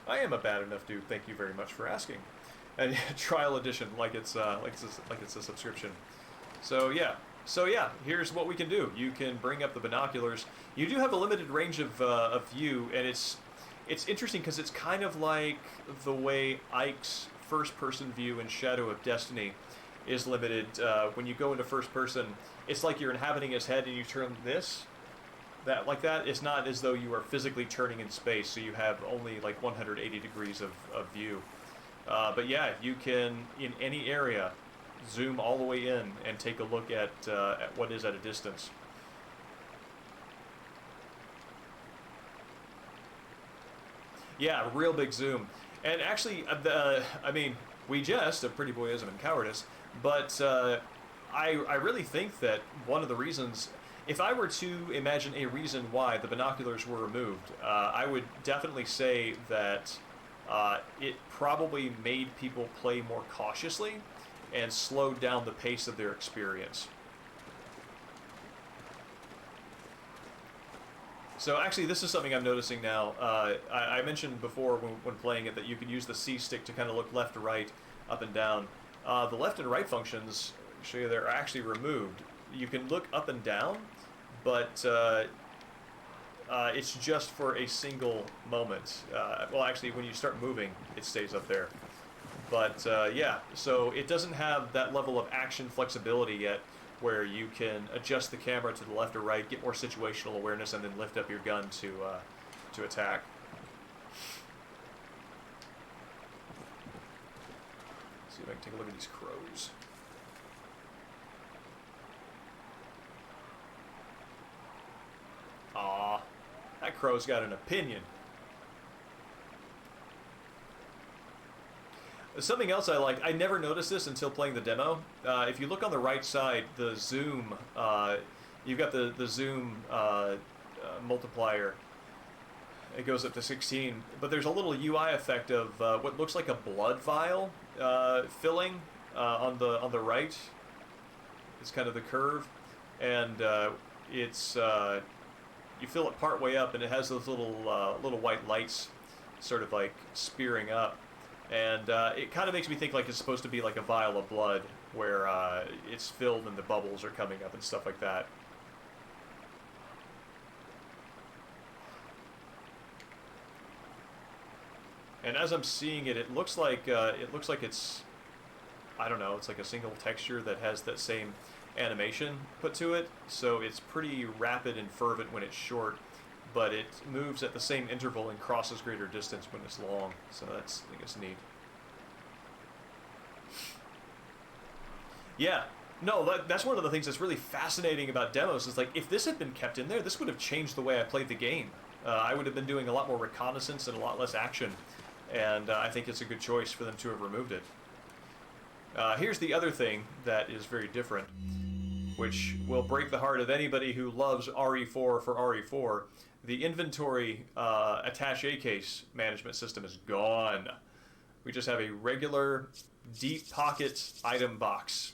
I am a bad enough dude. Thank you very much for asking. And trial edition, like it's a subscription. So yeah, here's what we can do. You can bring up the binoculars. You do have a limited range of view, and it's interesting because it's kind of like the way Ike's first-person view in Shadow of Destiny is limited. When you go into first person, it's like you're inhabiting his head, and you turn that like that. It's not as though you are physically turning in space, so you have only like 180 degrees of view. But yeah, you can, in any area, zoom all the way in and take a look at what is at a distance. Yeah, real big zoom. And actually, I mean, we jest of pretty boyism and cowardice, but I really think that one of the reasons, if I were to imagine a reason why the binoculars were removed, I would definitely say that it probably made people play more cautiously and slowed down the pace of their experience. So actually, this is something I'm noticing now. I mentioned before when playing it that you can use the C stick to kind of look left to right, up and down. The left and right functions, I'll show you, they're actually removed. You can look up and down, but it's just for a single moment. Well, actually, when you start moving, it stays up there. But yeah, so it doesn't have that level of action flexibility yet, where you can adjust the camera to the left or right, get more situational awareness, and then lift up your gun to attack. Let's see if I can take a look at these crows. Aw, that crow's got an opinion. Something else I like, I never noticed this until playing the demo. If you look on the right side, the zoom, you've got the zoom multiplier. It goes up to 16, but there's a little UI effect of what looks like a blood vial filling on the right. It's kind of the curve, and it's you fill it part way up, and it has those little white lights, sort of like spearing up. And it kind of makes me think like it's supposed to be like a vial of blood where it's filled and the bubbles are coming up and stuff like that. And as I'm seeing it, it looks like it's, I don't know, it's like a single texture that has that same animation put to it. So it's pretty rapid and fervent when it's short, but it moves at the same interval and crosses greater distance when it's long. So that's, I think it's neat. Yeah, no, that's one of the things that's really fascinating about demos is like, if this had been kept in there, this would have changed the way I played the game. I would have been doing a lot more reconnaissance and a lot less action, and I think it's a good choice for them to have removed it. Here's the other thing that is very different, which will break the heart of anybody who loves RE4 for RE4. The inventory attaché case management system is gone. We just have a regular deep pocket item box.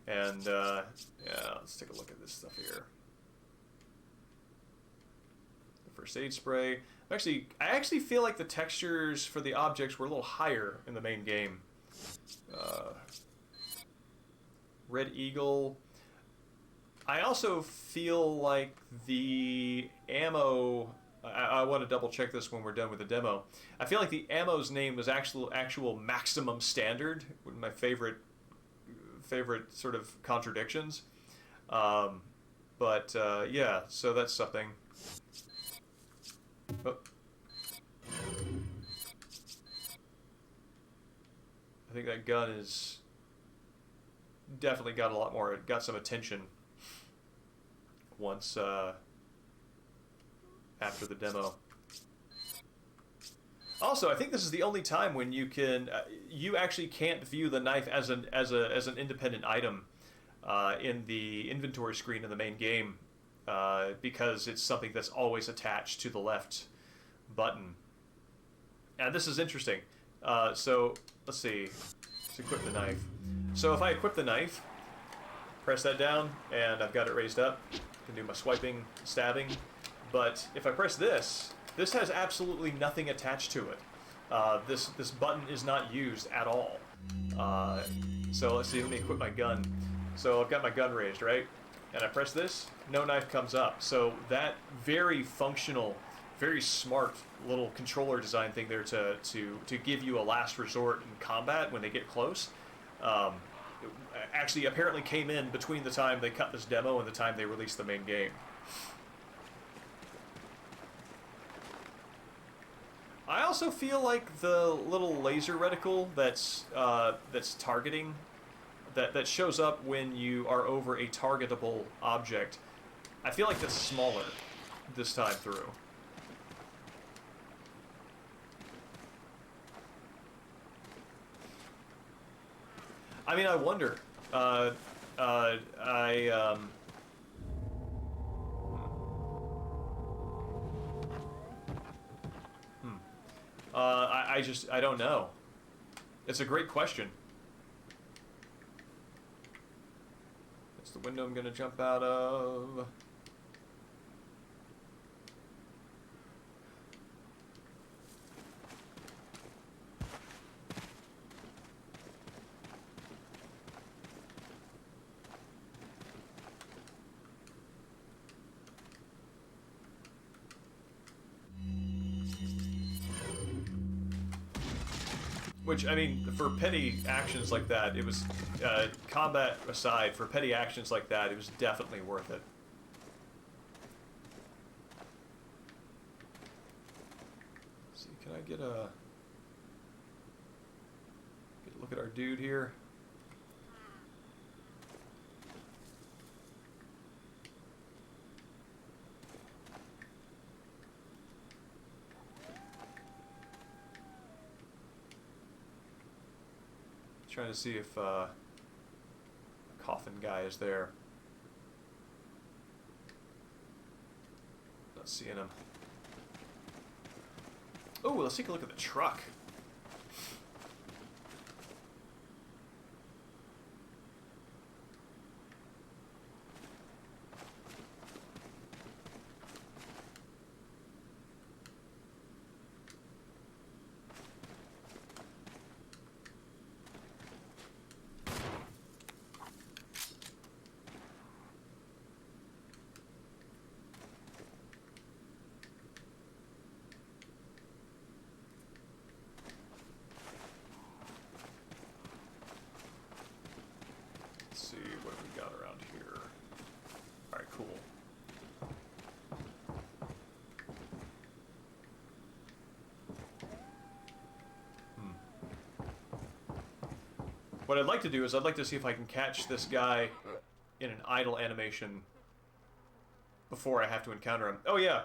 And yeah, let's take a look at this stuff here. The first aid spray. I actually feel like the textures for the objects were a little higher in the main game. Red Eagle. I also feel like the ammo, I want to double check this when we're done with the demo. I feel like the ammo's name was actual maximum standard, one of my favorite sort of contradictions. But yeah, so that's something. Oh. I think that gun is definitely got some attention once after the demo. Also, I think this is the only time when you can you actually can't view the knife as an independent item in the inventory screen in the main game because it's something that's always attached to the left button. And this is interesting. So let's see. Let's equip the knife. So if I equip the knife, press that down, and I've got it raised up. I can do my swiping, stabbing. But if I press this, this has absolutely nothing attached to it. This button is not used at all. So let's see, let me equip my gun. So I've got my gun raised, right? And I press this, no knife comes up. So that very functional, very smart little controller design thing there to give you a last resort in combat when they get close, actually apparently came in between the time they cut this demo and the time they released the main game. I also feel like the little laser reticle that's targeting, that shows up when you are over a targetable object, I feel like that's smaller this time through. I mean, I wonder. I don't know. It's a great question. That's the window I'm gonna jump out of. Which, I mean, for petty actions like that, it was, combat aside, for petty actions like that, it was definitely worth it. Let's see, can I get a look at our dude here? Trying to see if a coffin guy is there. Not seeing him. Oh, let's take a look at the truck. What I'd like to do is I'd like to see if I can catch this guy in an idle animation before I have to encounter him. Oh yeah,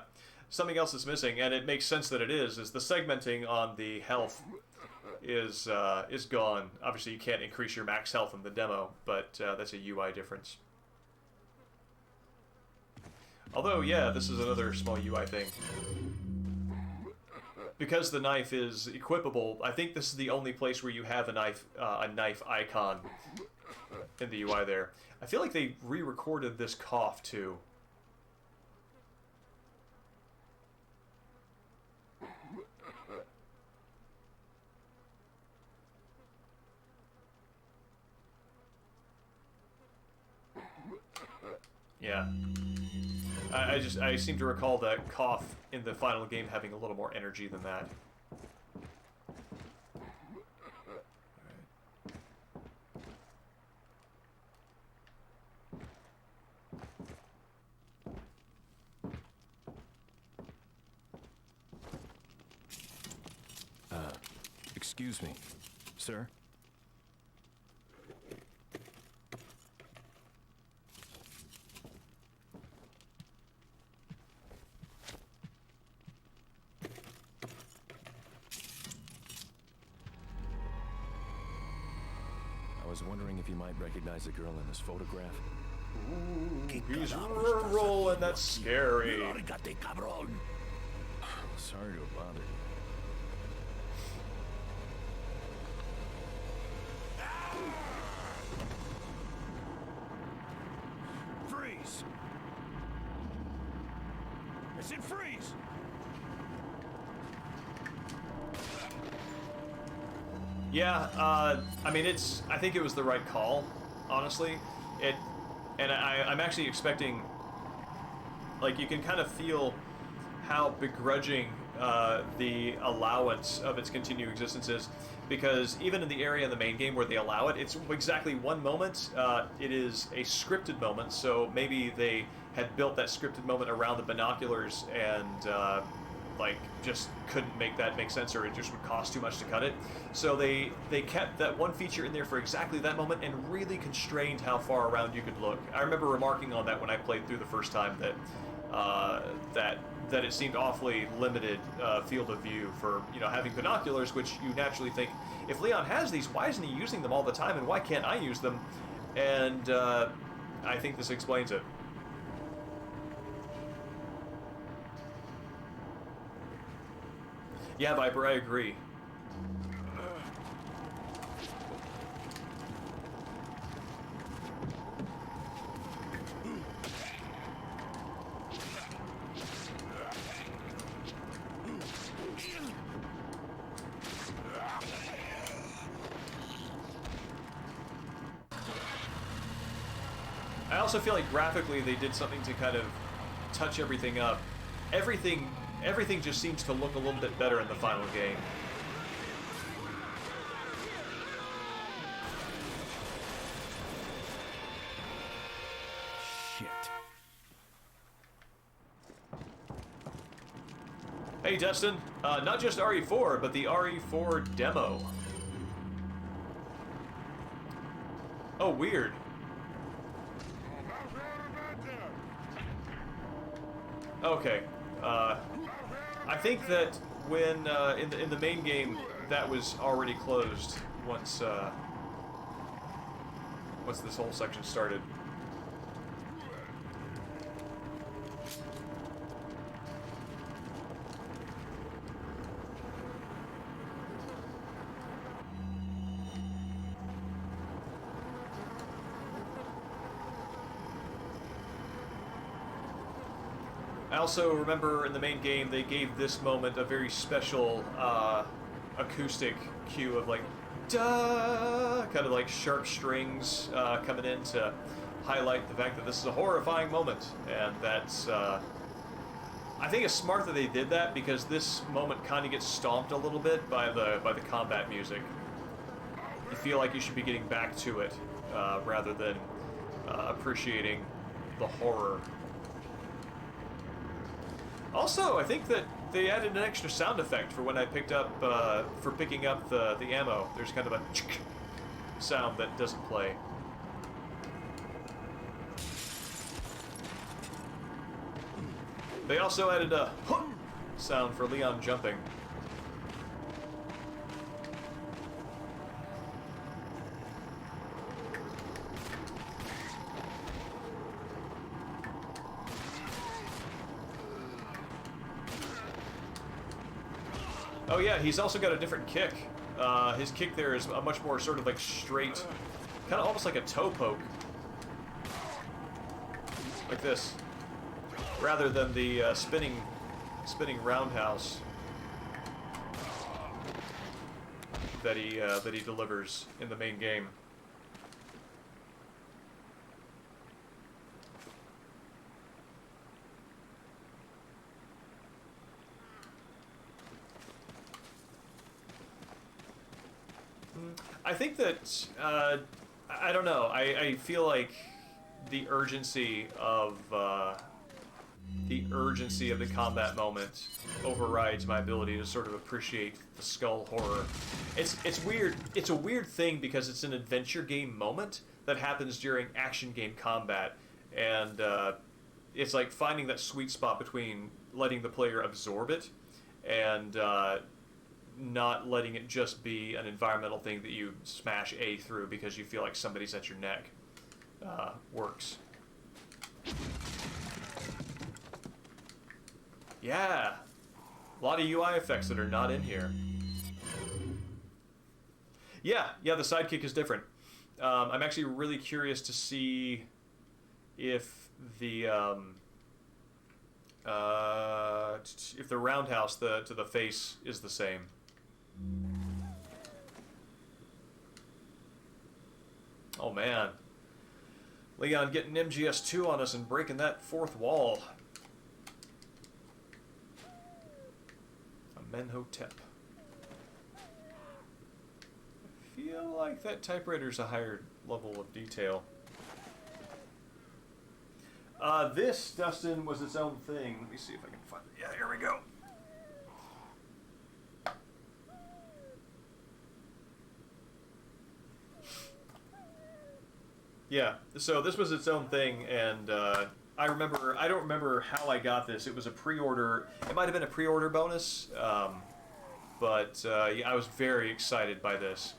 something else that's missing, and it makes sense that it is the segmenting on the health is gone. Obviously you can't increase your max health in the demo, but that's a UI difference. Although, yeah, this is another small UI thing. Because the knife is equipable, I think this is the only place where you have a knife icon in the UI there. I feel like they re-recorded this cough too. Yeah. I seem to recall that cough in the final game having a little more energy than that. Excuse me, sir? was wondering if you might recognize the girl in this photograph. He's rolling, that's scary. Lárgate, cabrón. Sorry to have bothered you. Freeze! I said freeze! Yeah, I mean, I think it was the right call, honestly. I'm actually expecting, like, you can kind of feel how begrudging the allowance of its continued existence is, because even in the area in the main game where they allow it, it's exactly one moment. It is a scripted moment, so maybe they had built that scripted moment around the binoculars and like just couldn't make that make sense, or it just would cost too much to cut it. So they kept that one feature in there for exactly that moment and really constrained how far around you could look. I remember remarking on that when I played through the first time, that that it seemed awfully limited field of view for, you know, having binoculars, which you naturally think, if Leon has these, why isn't he using them all the time, and why can't I use them? And I think this explains it. Yeah, Viper, I agree. I also feel like graphically they did something to kind of touch everything up. Everything just seems to look a little bit better in the final game. Shit. Hey, Destin. Not just RE4, but the RE4 demo. Oh, weird. Okay. I think that when in the main game that was already closed once this whole section started. I also remember in the main game they gave this moment a very special acoustic cue of like, duh, kind of like sharp strings coming in to highlight the fact that this is a horrifying moment, and that's I think it's smart that they did that, because this moment kind of gets stomped a little bit by the combat music. You feel like you should be getting back to it rather than appreciating the horror. Also, I think that they added an extra sound effect for when I picked up, for picking up the ammo. There's kind of a sound that doesn't play. They also added a sound for Leon jumping. Oh yeah, he's also got a different kick. His kick there is a much more sort of like straight, kind of almost like a toe poke. Like this. Rather than the spinning roundhouse that he delivers in the main game. I think that, I don't know, I feel like the urgency of the combat moment overrides my ability to sort of appreciate the skull horror. It's weird. It's a weird thing because it's an adventure game moment that happens during action game combat, and it's like finding that sweet spot between letting the player absorb it and not letting it just be an environmental thing that you smash A through because you feel like somebody's at your neck works. Yeah, a lot of UI effects that are not in here. Yeah, the sidekick is different. I'm actually really curious to see if the roundhouse to the face is the same. Oh man, Leon getting MGS2 on us and breaking that fourth wall. Amenhotep. I feel like that typewriter's a higher level of detail. This, Dustin, was its own thing. Let me see if I can find it. Yeah, here we go. Yeah, so this was its own thing, and I don't remember how I got this. It was a pre-order. It might have been a pre-order bonus, but yeah, I was very excited by this.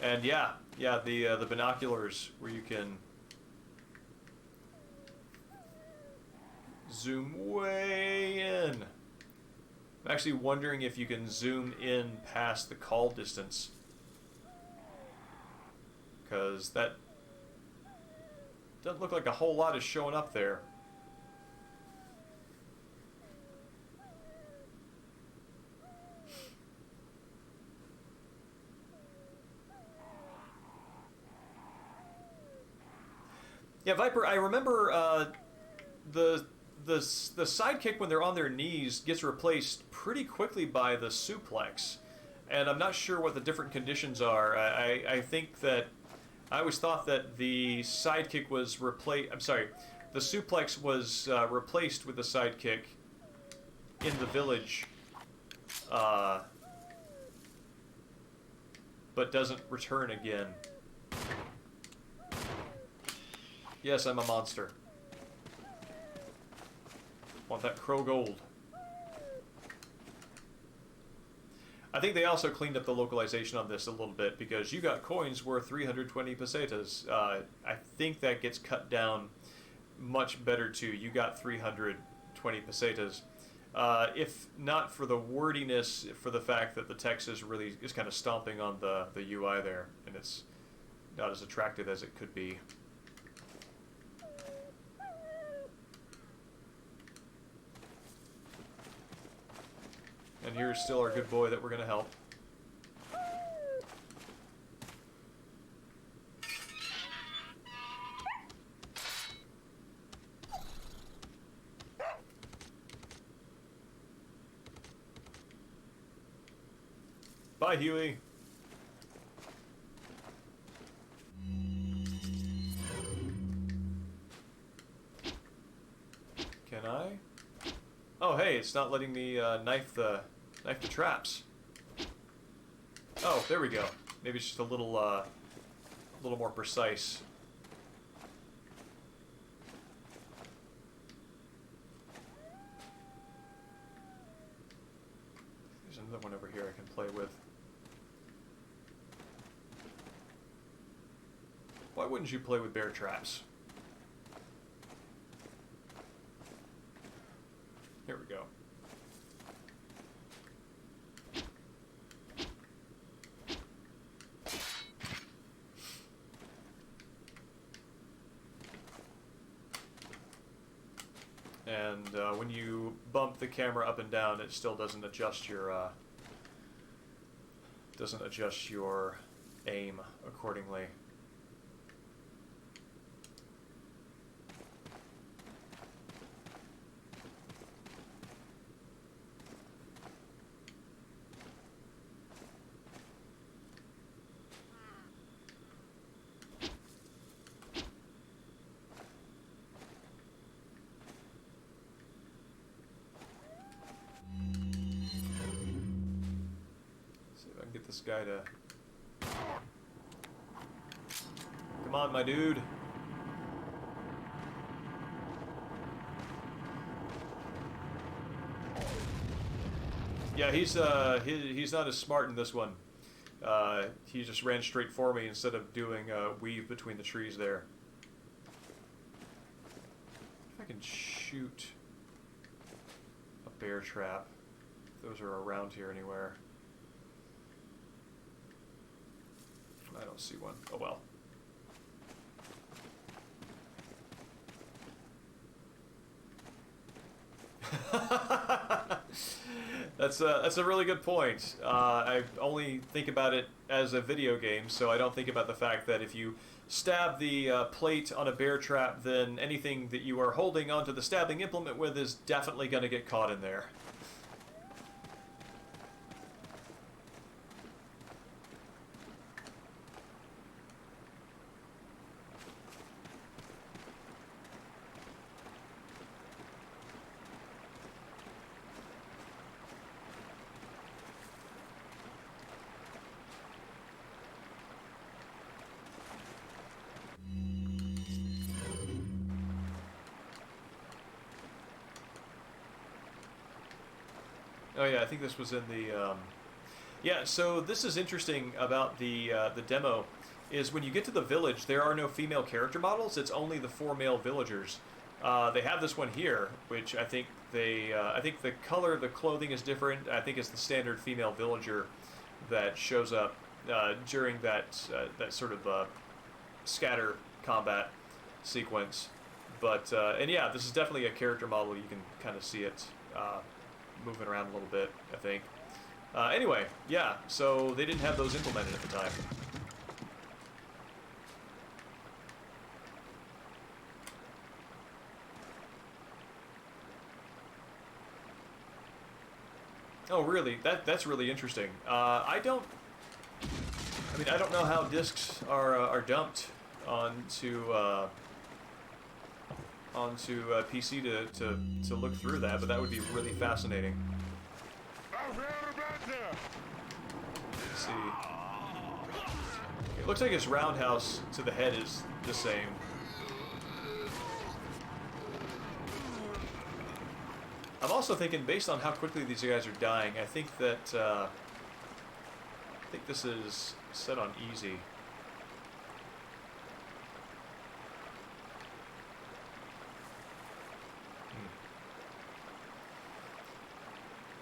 And yeah, the binoculars where you can zoom way in. I'm actually wondering if you can zoom in past the call distance, because that doesn't look like a whole lot is showing up there. Yeah, Viper, I remember the sidekick when they're on their knees gets replaced pretty quickly by the suplex. And I'm not sure what the different conditions are. I think that I always thought that the sidekick was replaced. I'm sorry, the suplex was replaced with the sidekick in the village, but doesn't return again. Yes, I'm a monster. Want that crow gold. I think they also cleaned up the localization on this a little bit, because you got coins worth 320 pesetas. I think that gets cut down much better too. You got 320 pesetas. If not for the wordiness, for the fact that the text is kind of stomping on the UI there, and it's not as attractive as it could be. And here's still our good boy that we're going to help. Bye, Huey. Can I? Oh, hey, it's not letting me knife the traps. Oh, there we go. Maybe it's just a little more precise. There's another one over here I can play with. Why wouldn't you play with bear traps? Here we go. And when you bump the camera up and down, it still doesn't adjust your aim accordingly. This guy to... Come on, my dude. Yeah, he's not as smart in this one. He just ran straight for me instead of doing weave between the trees there. If I can shoot a bear trap, if those are around here anywhere. I don't see one. Oh well. That's a really good point. I only think about it as a video game, so I don't think about the fact that if you stab the plate on a bear trap, then anything that you are holding onto the stabbing implement with is definitely going to get caught in there. Oh yeah, I think this was in the. Yeah, so this is interesting about the demo, is when you get to the village, there are no female character models. It's only the 4 male villagers. They have this one here, which I think I think the color of the clothing is different. I think it's the standard female villager that shows up during that sort of scatter combat sequence. But and yeah, this is definitely a character model. You can kind of see it. Moving around a little bit, I think. Anyway, yeah, so they didn't have those implemented at the time. Oh, really? That's really interesting. I don't know how discs are dumped onto PC to look through that, but that would be really fascinating. Let's see. It looks like his roundhouse to the head is the same. I'm also thinking, based on how quickly these guys are dying, I think that this is set on easy.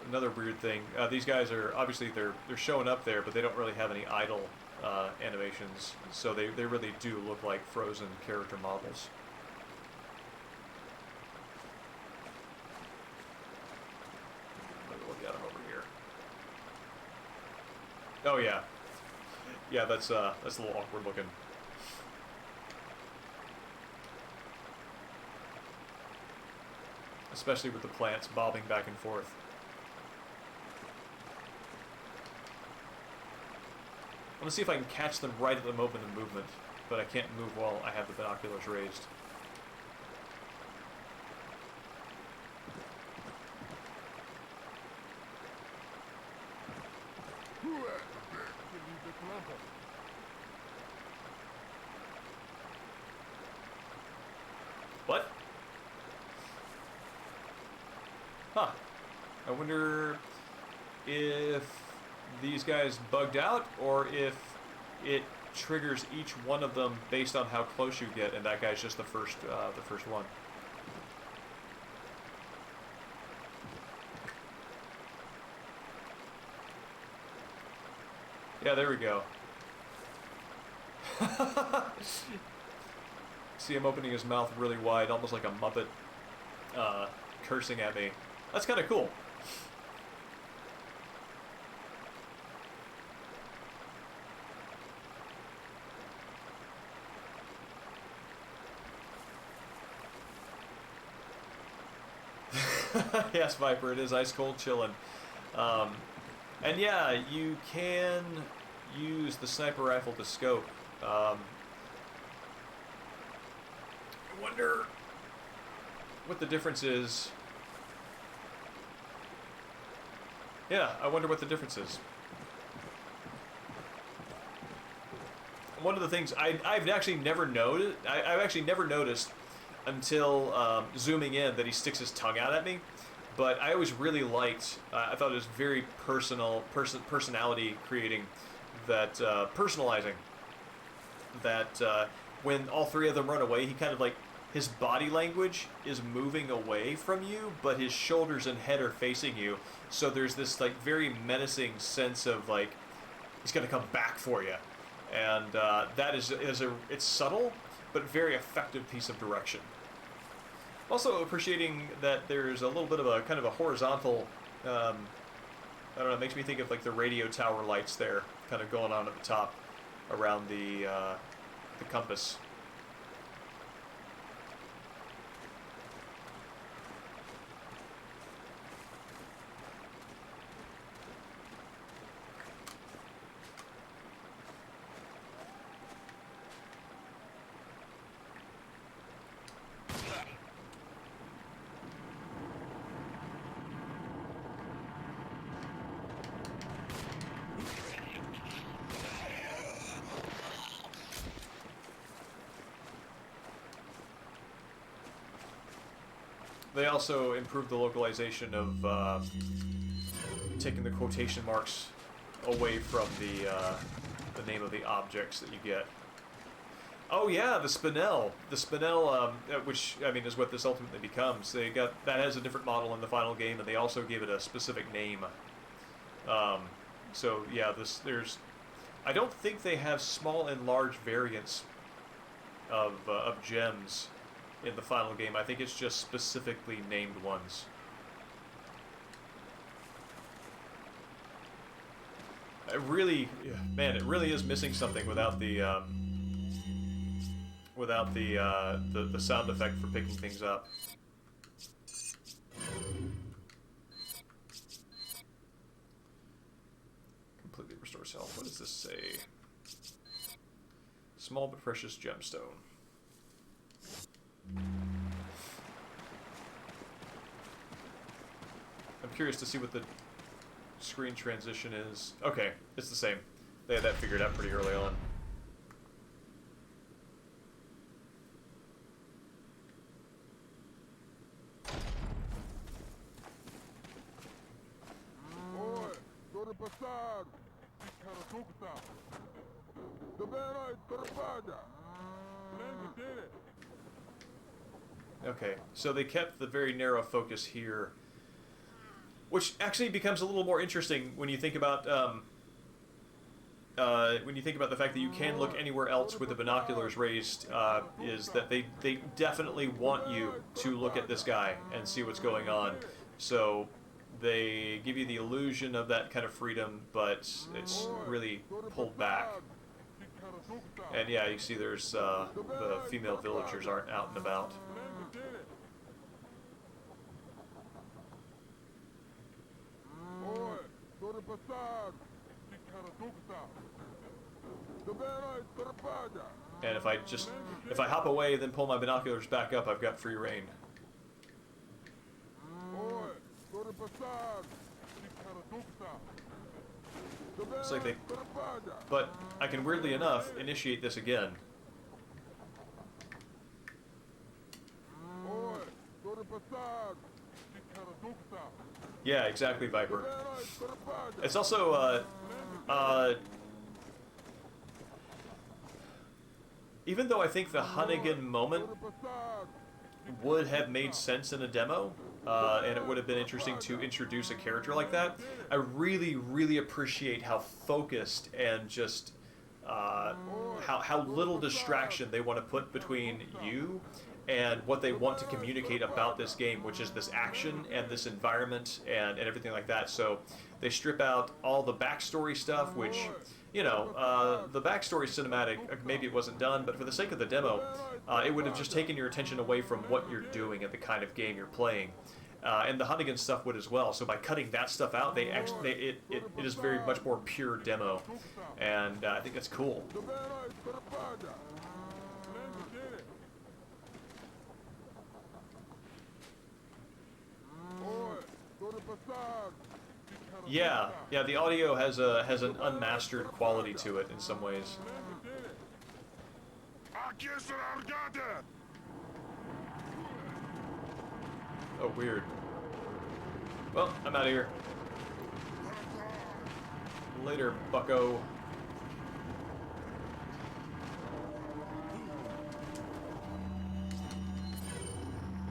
Another weird thing. These guys are obviously they're showing up there, but they don't really have any idle animations, so they really do look like frozen character models. Let me look at them over here. Oh yeah, yeah. That's a little awkward looking. Especially with the plants bobbing back and forth. I want to see if I can catch them right at the moment of movement, but I can't move while I have the binoculars raised. What? Huh. I wonder if these guys bugged out, or if it triggers each one of them based on how close you get, and that guy's just the first one. Yeah, there we go. See him opening his mouth really wide, almost like a Muppet, cursing at me. That's kind of cool. Yes, Viper, it is ice cold chillin'. And yeah, you can use the sniper rifle to scope. I wonder what the difference is. Yeah, I wonder what the difference is. One of the things I've actually never noticed. I've actually never noticed until zooming in that he sticks his tongue out at me. But I always really liked. I thought it was very personality creating, that personalizing. That when all three of them run away, he kind of like his body language is moving away from you, but his shoulders and head are facing you. So there's this like very menacing sense of like he's gonna come back for you, and that is it's subtle but very effective piece of direction. Also appreciating that there's a little bit of a kind of a horizontal, I don't know, it makes me think of like the radio tower lights there, kind of going on at the top around the compass. They also improved the localization of taking the quotation marks away from the name of the objects that you get. Oh yeah, the Spinel. The Spinel, which I mean is what this ultimately becomes. They got that has a different model in the final game, and they also gave it a specific name. So yeah, there's. I don't think they have small and large variants of gems in the final game. I think it's just specifically named ones. It really, man, it really is missing something without the sound effect for picking things up. Completely restores health. What does this say? Small but precious gemstone. I'm curious to see what the screen transition is. Okay, it's the same. They had that figured out pretty early on. Okay, so they kept the very narrow focus here, which actually becomes a little more interesting when you think about the fact that you can look anywhere else with the binoculars raised. Is that they definitely want you to look at this guy and see what's going on. So they give you the illusion of that kind of freedom, but it's really pulled back. And yeah, you see there's the female villagers aren't out and about. And if I hop away, then pull my binoculars back up, I've got free reign. It's like they, but I can weirdly enough initiate this again. Yeah, exactly, Viper. It's also, even though I think the Hunnigan moment would have made sense in a demo, and it would have been interesting to introduce a character like that, I really, really appreciate how focused and just how little distraction they want to put between you and what they want to communicate about this game, which is this action and this environment and everything like that. So they strip out all the backstory stuff, which, you know, the backstory cinematic, maybe it wasn't done, but for the sake of the demo, it would have just taken your attention away from what you're doing and the kind of game you're playing. And the Hunnigan stuff would as well. So by cutting that stuff out, it is very much more pure demo, and I think that's cool. Yeah, the audio has an unmastered quality to it in some ways. Oh, weird. Well, I'm out of here. Later, bucko.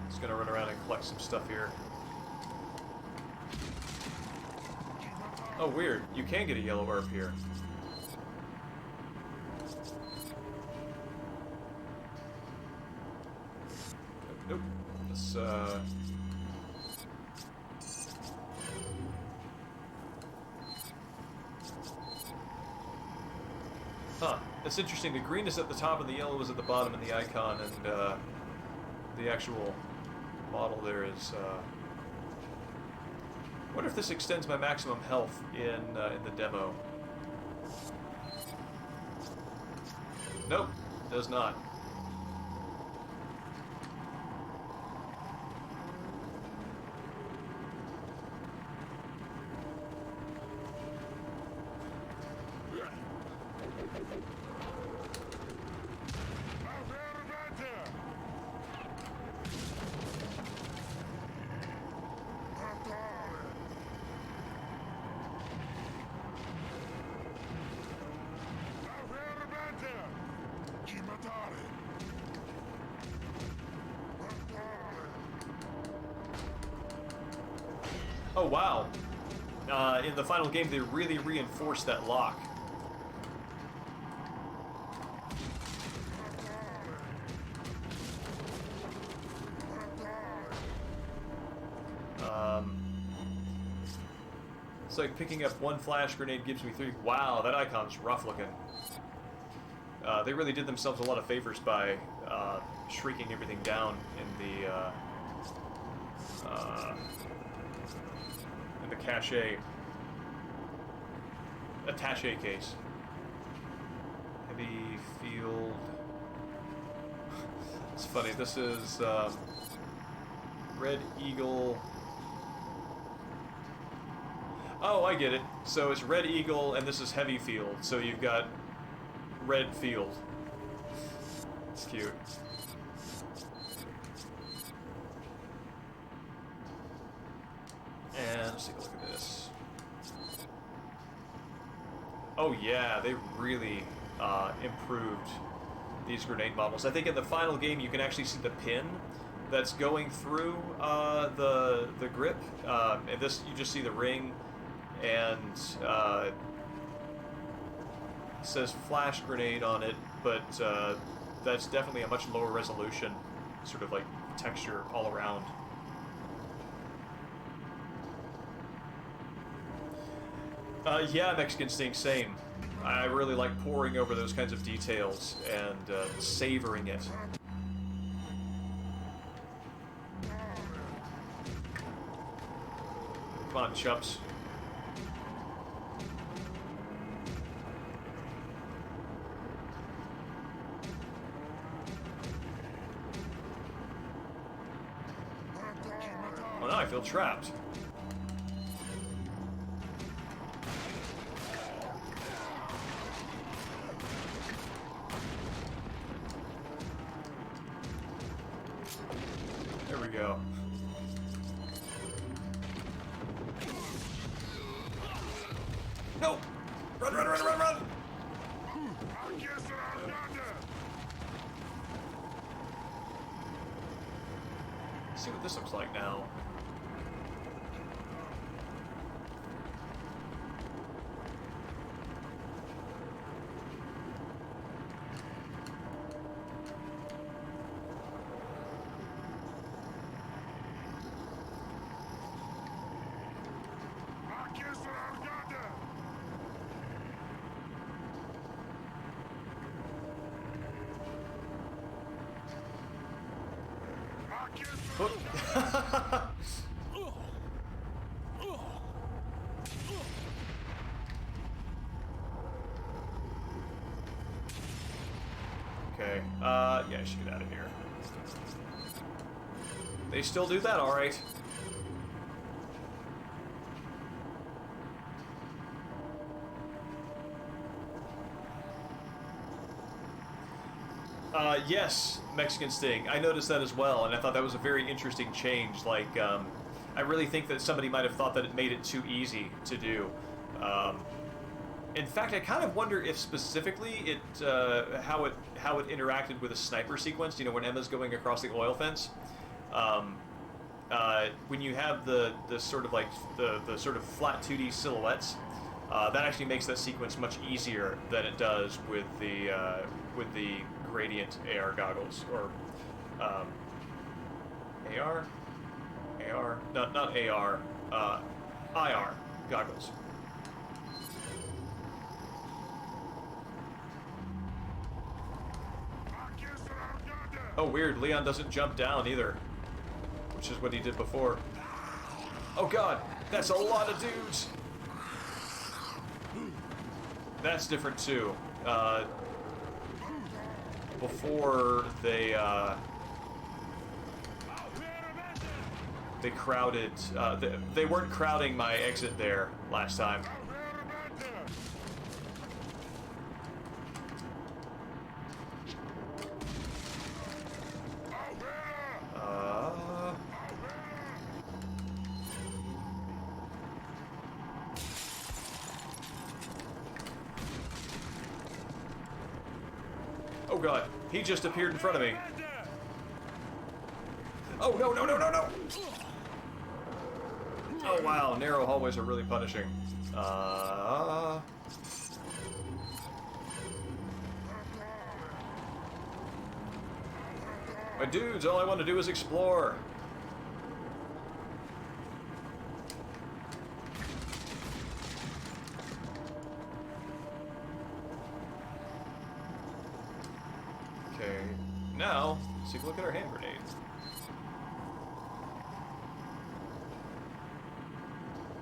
Just gonna run around and collect some stuff here. Oh, weird. You can get a yellow herb here. Nope. Let's, Huh. That's interesting. The green is at the top and the yellow is at the bottom in the icon, and, the actual model there is, I wonder if this extends my maximum health in the demo. Nope, does not. Oh, wow. In the final game, they really reinforced that lock. It's like picking up one flash grenade gives me 3. Wow, that icon's rough looking. They really did themselves a lot of favors by shrinking everything down in the cache attaché case. Heavy field. It's funny. This is Red Eagle. Oh, I get it. So it's Red Eagle, and this is Heavy Field. So you've got Red Field. It's cute. And let's take a look at this. Oh yeah, they really improved these grenade models. I think in the final game you can actually see the pin that's going through the grip. And this, you just see the ring, and it says flash grenade on it, but that's definitely a much lower resolution, sort of like texture all around. Yeah, Mexican Stink, same. I really like poring over those kinds of details and savoring it. Come on, chups. Well, now I feel trapped. There we go. No! Run, run, run, run, run! Let's see what this looks like now. Okay, yeah, I should get out of here. They still do that, alright. Yes, Mexican Sting. I noticed that as well, and I thought that was a very interesting change. Like, I really think that somebody might have thought that it made it too easy to do. In fact, I kind of wonder if specifically how it interacted with a sniper sequence. You know, when Emma's going across the oil fence, when you have the sort of like the sort of flat 2D silhouettes, that actually makes that sequence much easier than it does with the gradient AR goggles or not AR, IR goggles. Oh, weird. Leon doesn't jump down either, which is what he did before. Oh god, that's a lot of dudes. That's different too. Before they crowded. They weren't crowding my exit there last time. Oh god, he just appeared in front of me. Oh no, no, no, no, no! Oh wow, narrow hallways are really punishing. My dudes, all I want to do is explore. Okay, now, let's take a look at our hand grenades.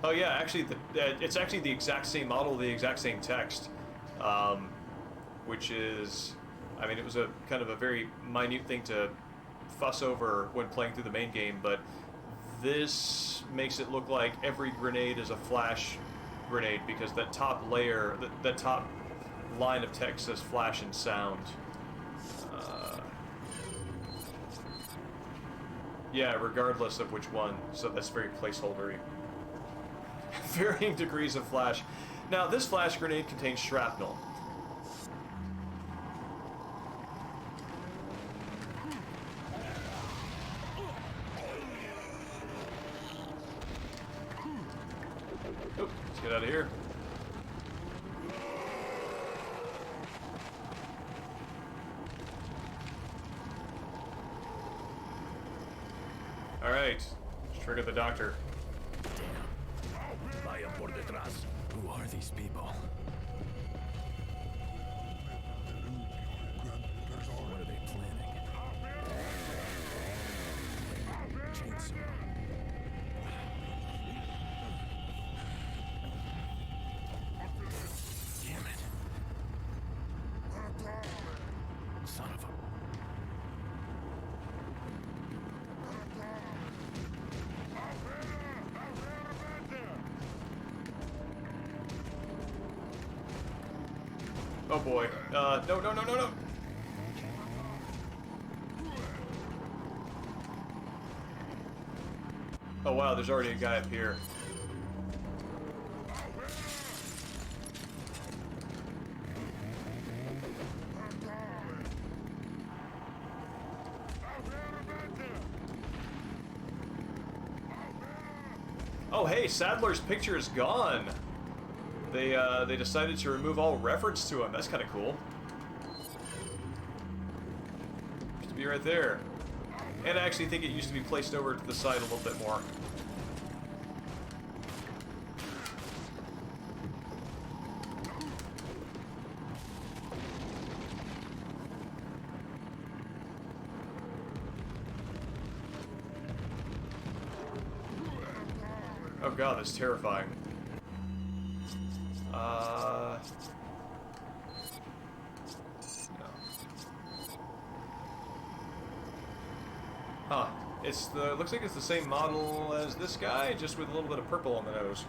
Oh yeah, actually, it's actually the exact same model, the exact same text, which is, I mean, it was a kind of a very minute thing to fuss over when playing through the main game, but this makes it look like every grenade is a flash grenade because that top layer, that top line of text says flash and sound. Yeah, regardless of which one, so that's very placeholdery. Varying degrees of flash. Now, this flash grenade contains shrapnel. Oh, let's get out of here. All right, let's trigger the doctor. Who are these people? What are they planning? Chainsaw. Damn it. Son of a... Oh boy. No, no, no, no, no. Oh wow, there's already a guy up here. Oh hey, Sadler's picture is gone. They decided to remove all reference to him. That's kind of cool. Used to be right there. And I actually think it used to be placed over to the side a little bit more. Oh god, that's terrifying. No. Huh. Looks like it's the same model as this guy, just with a little bit of purple on the nose.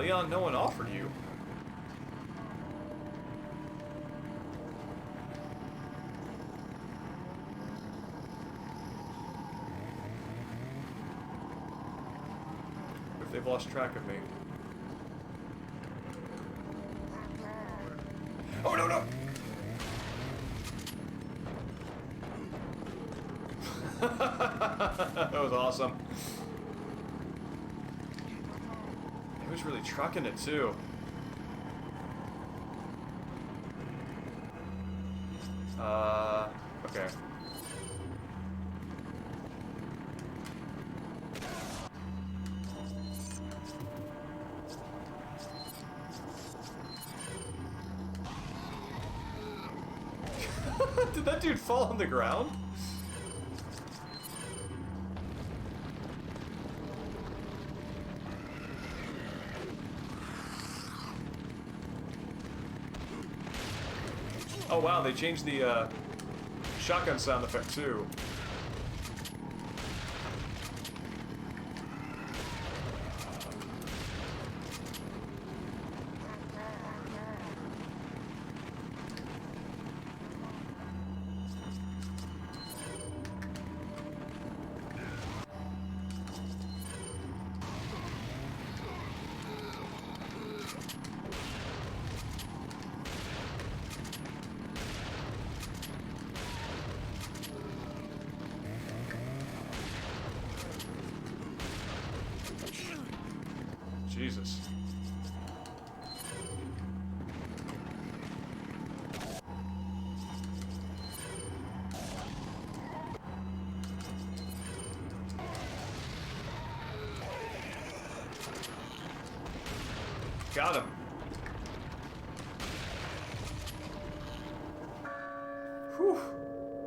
Leon, no one offered you. What if they've lost track of me? Oh, no, no! That was awesome. He was really trucking it too. Okay. Did that dude fall on the ground? Oh wow, they changed the shotgun sound effect too. Jesus. Got him. Whew.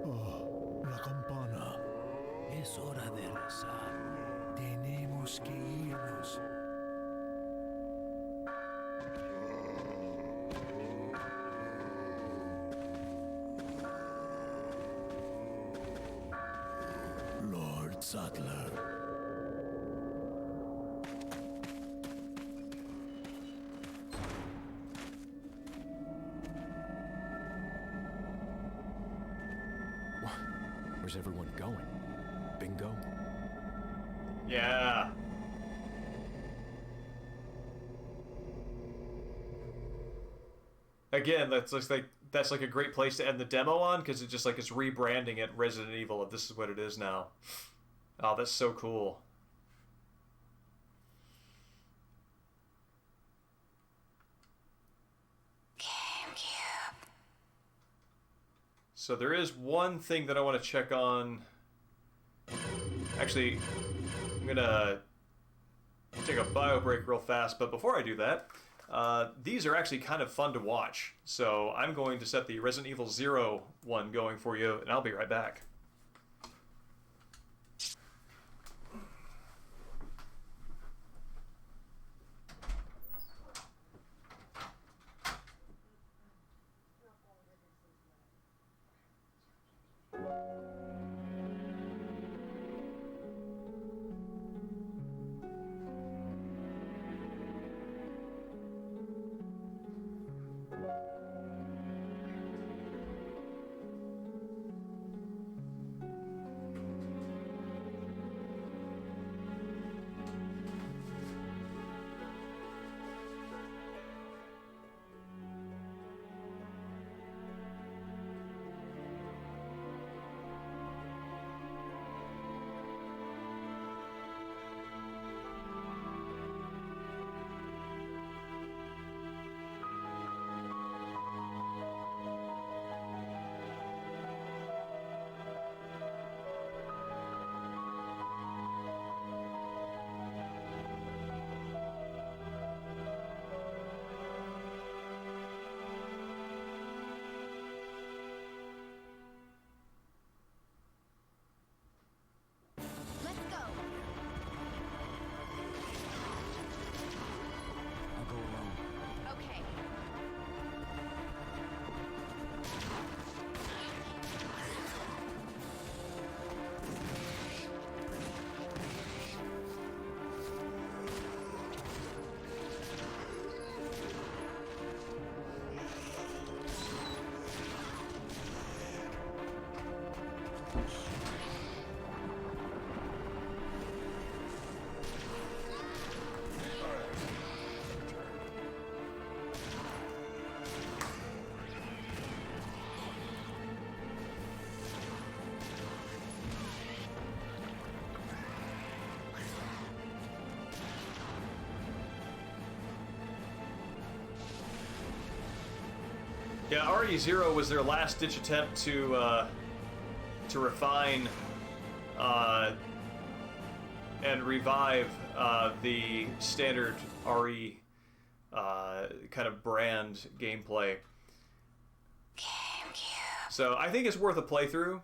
Oh, la campana. Es hora de rezar. Tenemos que irnos. Lord Sattler. Where's everyone going? Bingo? Yeah. Again, that's just like a great place to end the demo on because it just like it's rebranding it Resident Evil. If this is what it is now. Oh, that's so cool. So there is one thing that I want to check on. Actually, I'm gonna take a bio break real fast, but before I do that, these are actually kind of fun to watch. So I'm going to set the Resident Evil 0 one going for you, and I'll be right back. Yeah, RE0 was their last-ditch attempt to refine and revive the standard RE kind of brand gameplay. So I think it's worth a playthrough.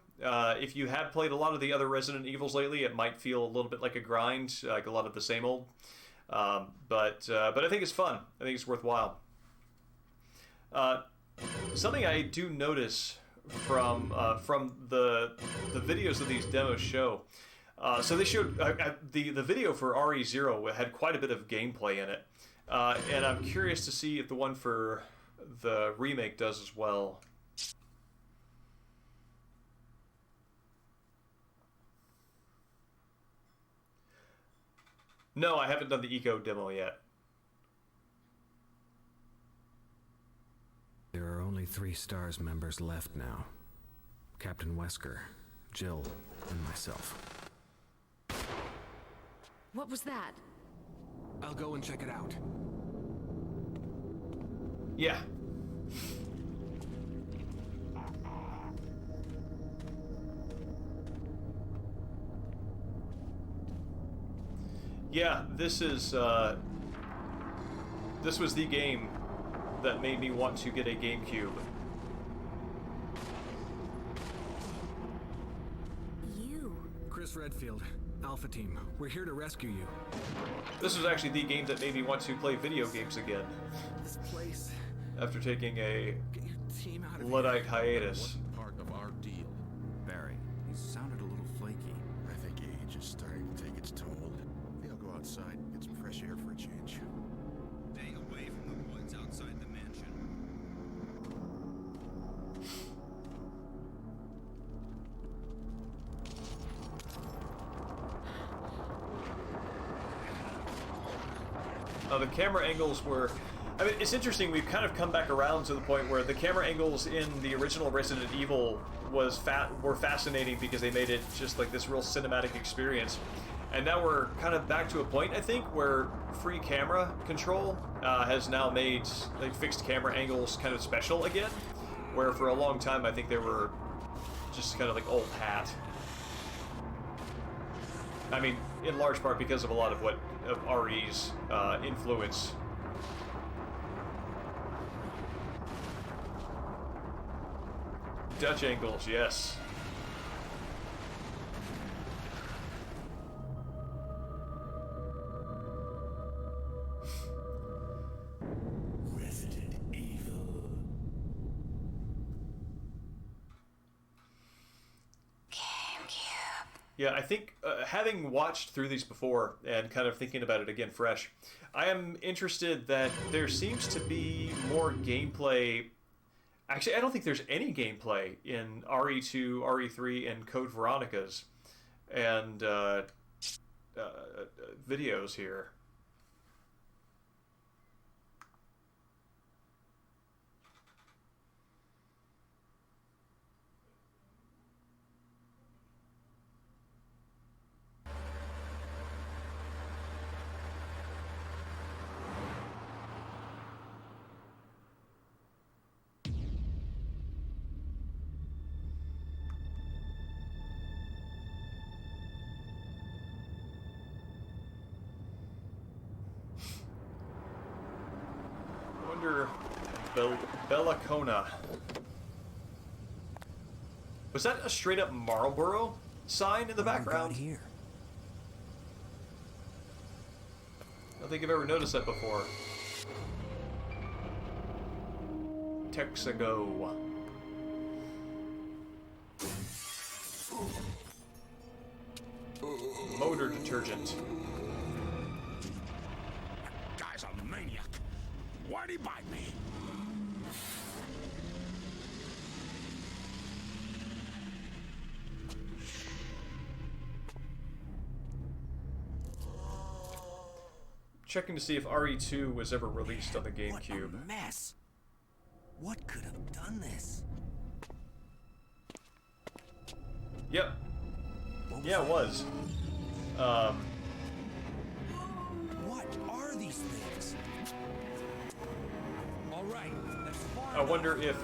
If you have played a lot of the other Resident Evils lately, it might feel a little bit like a grind, like a lot of the same old. But I think it's fun. I think it's worthwhile. Something I do notice from the videos that these demos show. So they showed the video for RE0 had quite a bit of gameplay in it, and I'm curious to see if the one for the remake does as well. No, I haven't done the Eco demo yet. There are only 3 STARS members left now. Captain Wesker, Jill, and myself. What was that? I'll go and check it out. Yeah. Yeah, this was the game that made me want to get a GameCube. You. Chris Redfield, Alpha Team. We're here to rescue you. This was actually the game that made me want to play video games again. This place. After taking a Get your team out of Luddite here. hiatus. Part of our deal. Barry, you sounded a little flaky. I think age is starting to take its toll. I think I'll go outside and get some fresh air for a change. Staying away from the woods outside the mansion. The camera angles were... I mean, it's interesting, we've kind of come back around to the point where the camera angles in the original Resident Evil were fascinating because they made it just like this real cinematic experience. And now we're kind of back to a point, I think, where free camera control has now made like fixed camera angles kind of special again, where for a long time I think they were just kind of like old hat. I mean, in large part because of a lot of RE's influence. Dutch angles, yes. Resident Evil. Yeah, I think having watched through these before and kind of thinking about it again fresh, I am interested that there seems to be more gameplay. Actually, I don't think there's any gameplay in RE2, RE3, and Code Veronica's and videos here. Bellacona. Was that a straight up Marlboro sign in the background? Here. I don't think I've ever noticed that before. Texago. Motor detergent. Guy's a maniac. Why'd he bite me? Checking to see if RE2 was ever released on the GameCube. What a mess. What could have done this? Yep. Yeah, it was. What are these things? All right, there's far I wonder if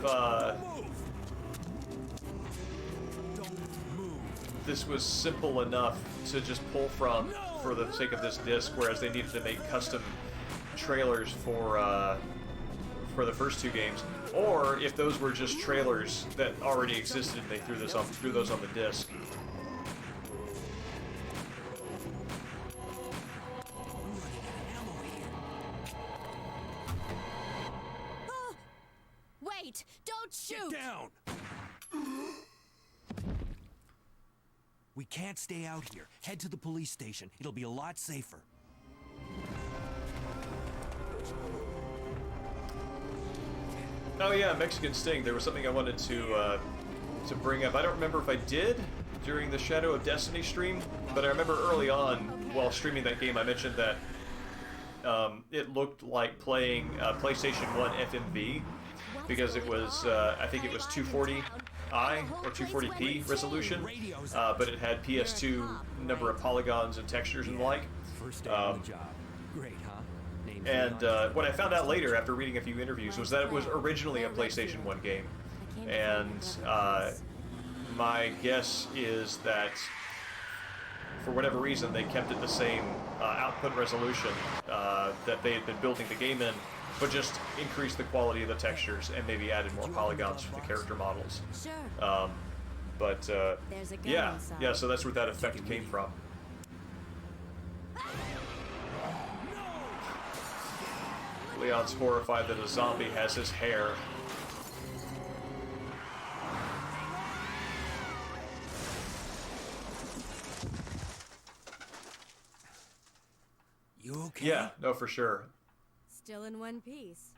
this was simple enough to just pull from for the sake of this disc, whereas they needed to make custom trailers for the first two games, or if those were just trailers that already existed and they threw those on the disc. Wait! Don't shoot! Get down! We can't stay out here. Head to the police station. It'll be a lot safer. Oh yeah, Mexican Sting. There was something I wanted to bring up. I don't remember if I did during the Shadow of Destiny stream, but I remember early on, while streaming that game, I mentioned that it looked like playing PlayStation 1 FMV, because it was, I think it was 240i or 240p resolution, but it had PS2 number of polygons and textures and the like. First day on the job. Great, huh? Name's And Leon. what I found out later, after reading a few interviews, was that it was originally a PlayStation 1 game. And my guess is that, for whatever reason, they kept it the same output resolution that they had been building the game in, but just increased the quality of the textures and maybe added more polygons for the character models. Sure. But There's a gun yeah, inside. yeah. So that's where that effect came from. Leon's horrified that a zombie has his hair. You okay? Yeah, no, for sure. Still in one piece.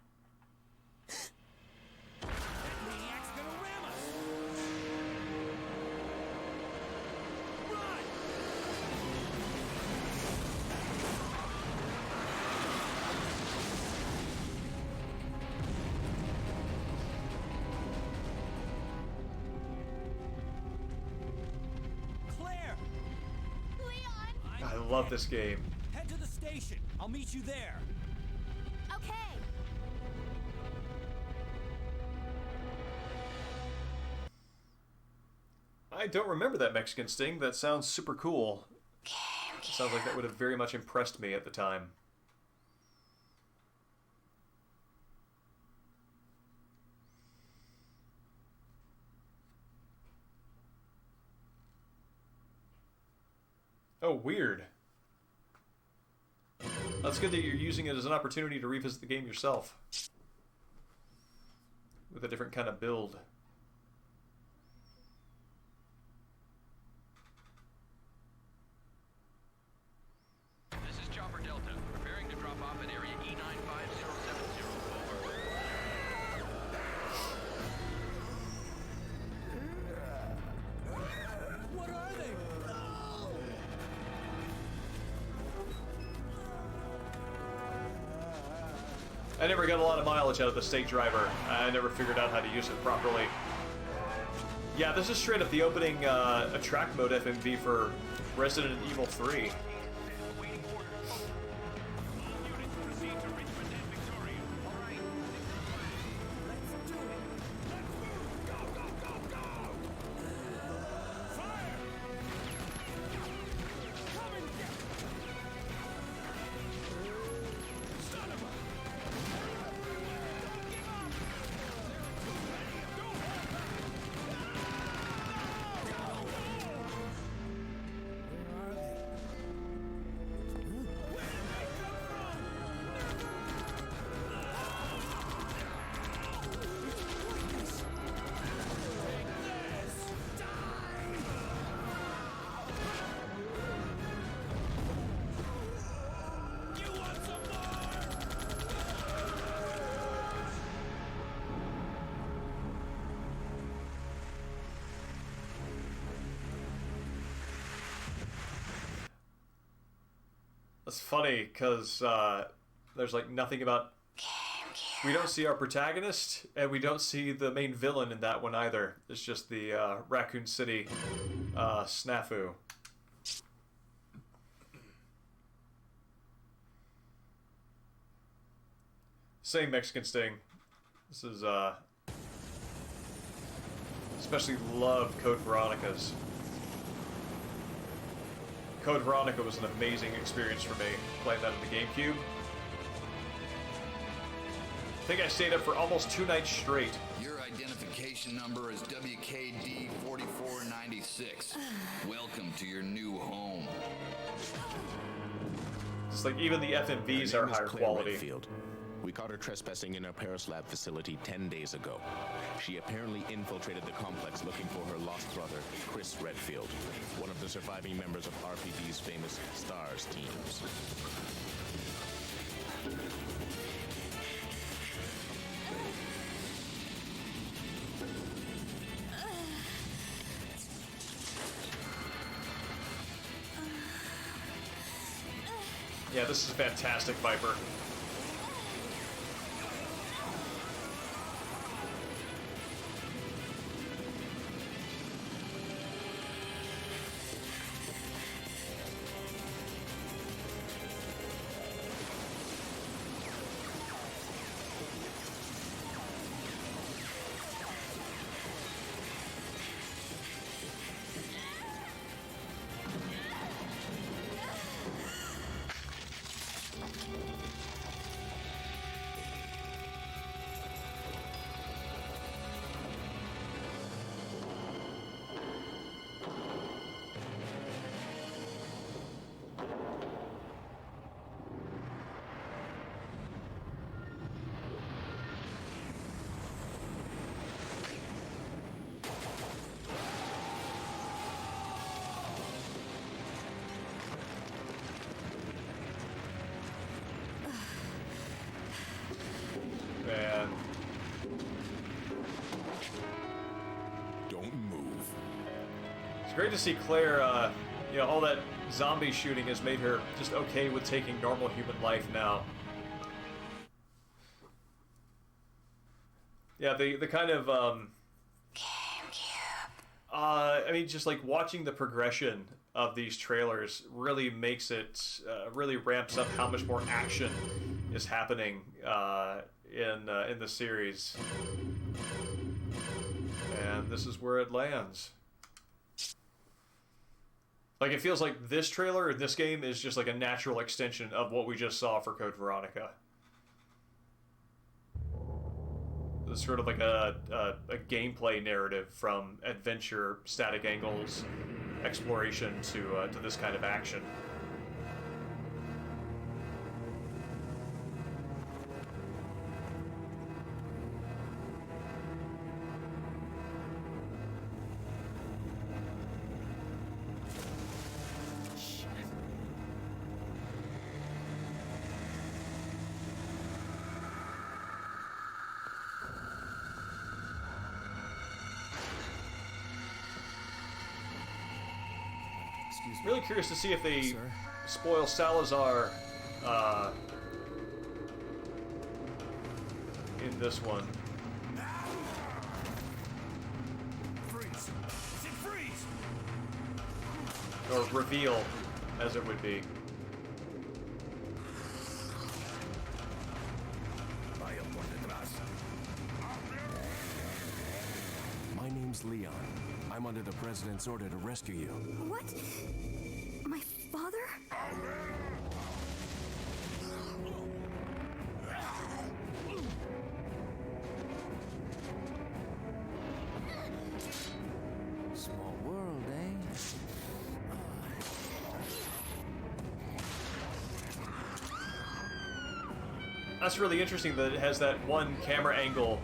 Maniac's gonna ram us! Run! Claire! Leon! I love this game. Head to the station. I'll meet you there. Okay. I don't remember that Mexican Sting. That sounds super cool. Sounds like that would have very much impressed me at the time. Oh, weird. That's good that you're using it as an opportunity to revisit the game yourself. With a different kind of build. This is Chopper Delta, preparing to drop off at area E95070. Over. What are they? I never got a lot of mileage out of the state driver. I never figured out how to use it properly. Yeah, this is straight up the opening track mode FMV for Resident Evil 3. It's funny because there's like nothing about. We don't see our protagonist, and we don't see the main villain in that one either. It's just the Raccoon City snafu. Same Mexican Sting. This is, especially love Code Veronica's. Code Veronica was an amazing experience for me, playing that on the GameCube. I think I stayed up for almost 2 nights straight. Your identification number is WKD4496. Welcome to your new home. Just like even the FMVs are higher quality. Redfield. We caught her trespassing in our Paris lab facility 10 days ago. She apparently infiltrated the complex looking for her lost brother, Chris Redfield, one of the surviving members of RPD's famous STARS teams. Yeah, this is fantastic, Viper. Man. Don't move. It's great to see Claire, you know, all that zombie shooting has made her just okay with taking normal human life now. Yeah, the kind of, I mean, just like watching the progression of these trailers really makes it, really ramps up how much more action is happening in the series. And this is where it lands. Like, it feels like this trailer in this game is just like a natural extension of what we just saw for Code Veronica. It's sort of like a gameplay narrative from adventure, static angles, exploration to this kind of action. Really curious to see if they spoil Salazar in this one. Freeze! Say freeze! Or reveal, as it would be. My name's Leon. I'm under the President's order to rescue you. What? My father? Small world, eh? That's really interesting that it has that one camera angle,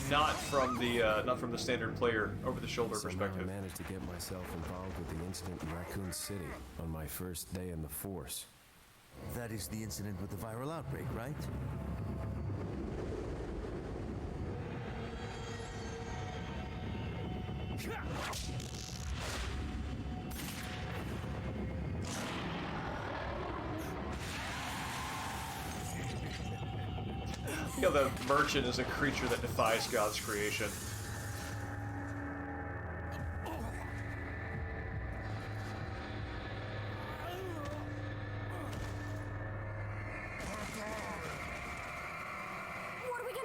not from the standard player over-the-shoulder perspective. I managed to get myself involved with the incident in Raccoon City on my first day in the force. That is the incident with the viral outbreak, right? You know, the merchant is a creature that defies God's creation.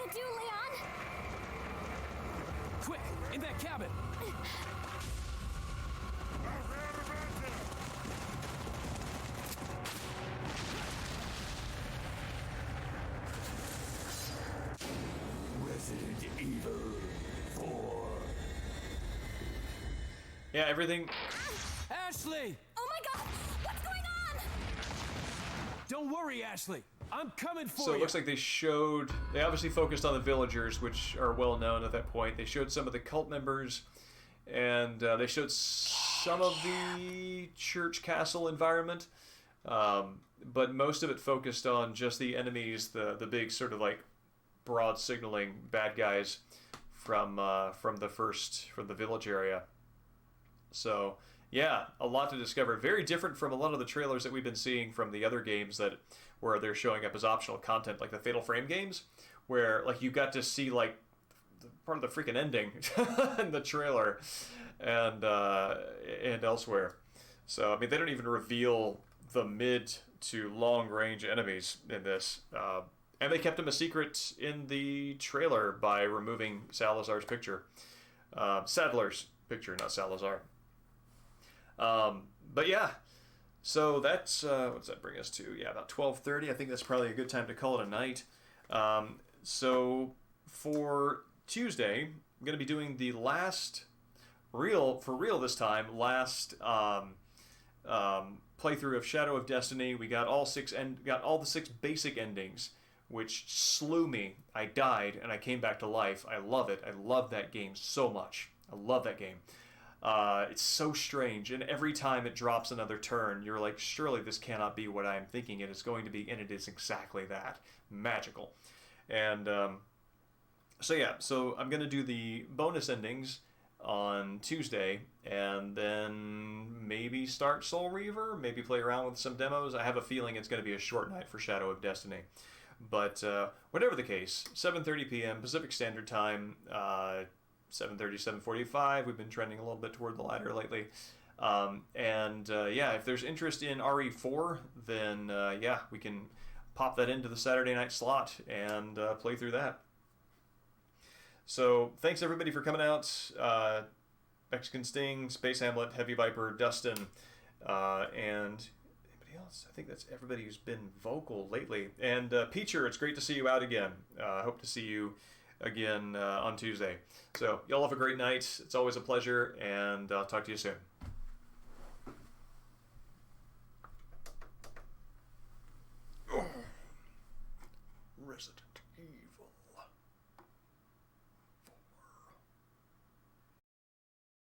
gonna do, Leon? Quick, in that cabin! Resident Evil 4. Yeah, everything. Ashley! Oh my god! What's going on? Don't worry, Ashley. I'm coming for you. So it looks like they obviously focused on the villagers, which are well known at that point. They showed some of the cult members, and they showed some of the church castle environment. But most of it focused on just the enemies, the big sort of like broad signaling bad guys from the village area. So yeah, a lot to discover. Very different from a lot of the trailers that we've been seeing from the other games where they're showing up as optional content, like the Fatal Frame games, where like you got to see like part of the freaking ending in the trailer and elsewhere. So I mean, they don't even reveal the mid to long range enemies in this, and they kept them a secret in the trailer by removing Salazar's picture, Sadler's picture, not Salazar. But yeah, so that's what does that bring us to? Yeah, about 12:30. I think that's probably a good time to call it a night. So for Tuesday, I'm going to be doing the last for real this time, last playthrough of Shadow of Destiny. We got all the six basic endings, which slew me. I died and I came back to life. I love it. I love that game so much. I love that game. It's so strange, and every time it drops another turn, you're like, surely this cannot be what I'm thinking it is going to be, and it is exactly that. Magical. And so I'm going to do the bonus endings on Tuesday, and then maybe start Soul Reaver, maybe play around with some demos. I have a feeling it's going to be a short night for Shadow of Destiny. But whatever the case, 7:30 p.m. Pacific Standard Time, 7:30, 7:45. We've been trending a little bit toward the latter lately. Yeah, if there's interest in RE4, then yeah, we can pop that into the Saturday night slot and play through that. So thanks everybody for coming out. Mexican Sting, Space Hamlet, Heavy Viper, Dustin, and anybody else? I think that's everybody who's been vocal lately. And Peacher, it's great to see you out again. Hope to see you again on Tuesday. So y'all have a great night. It's always a pleasure, and I'll talk to you soon. Resident Evil.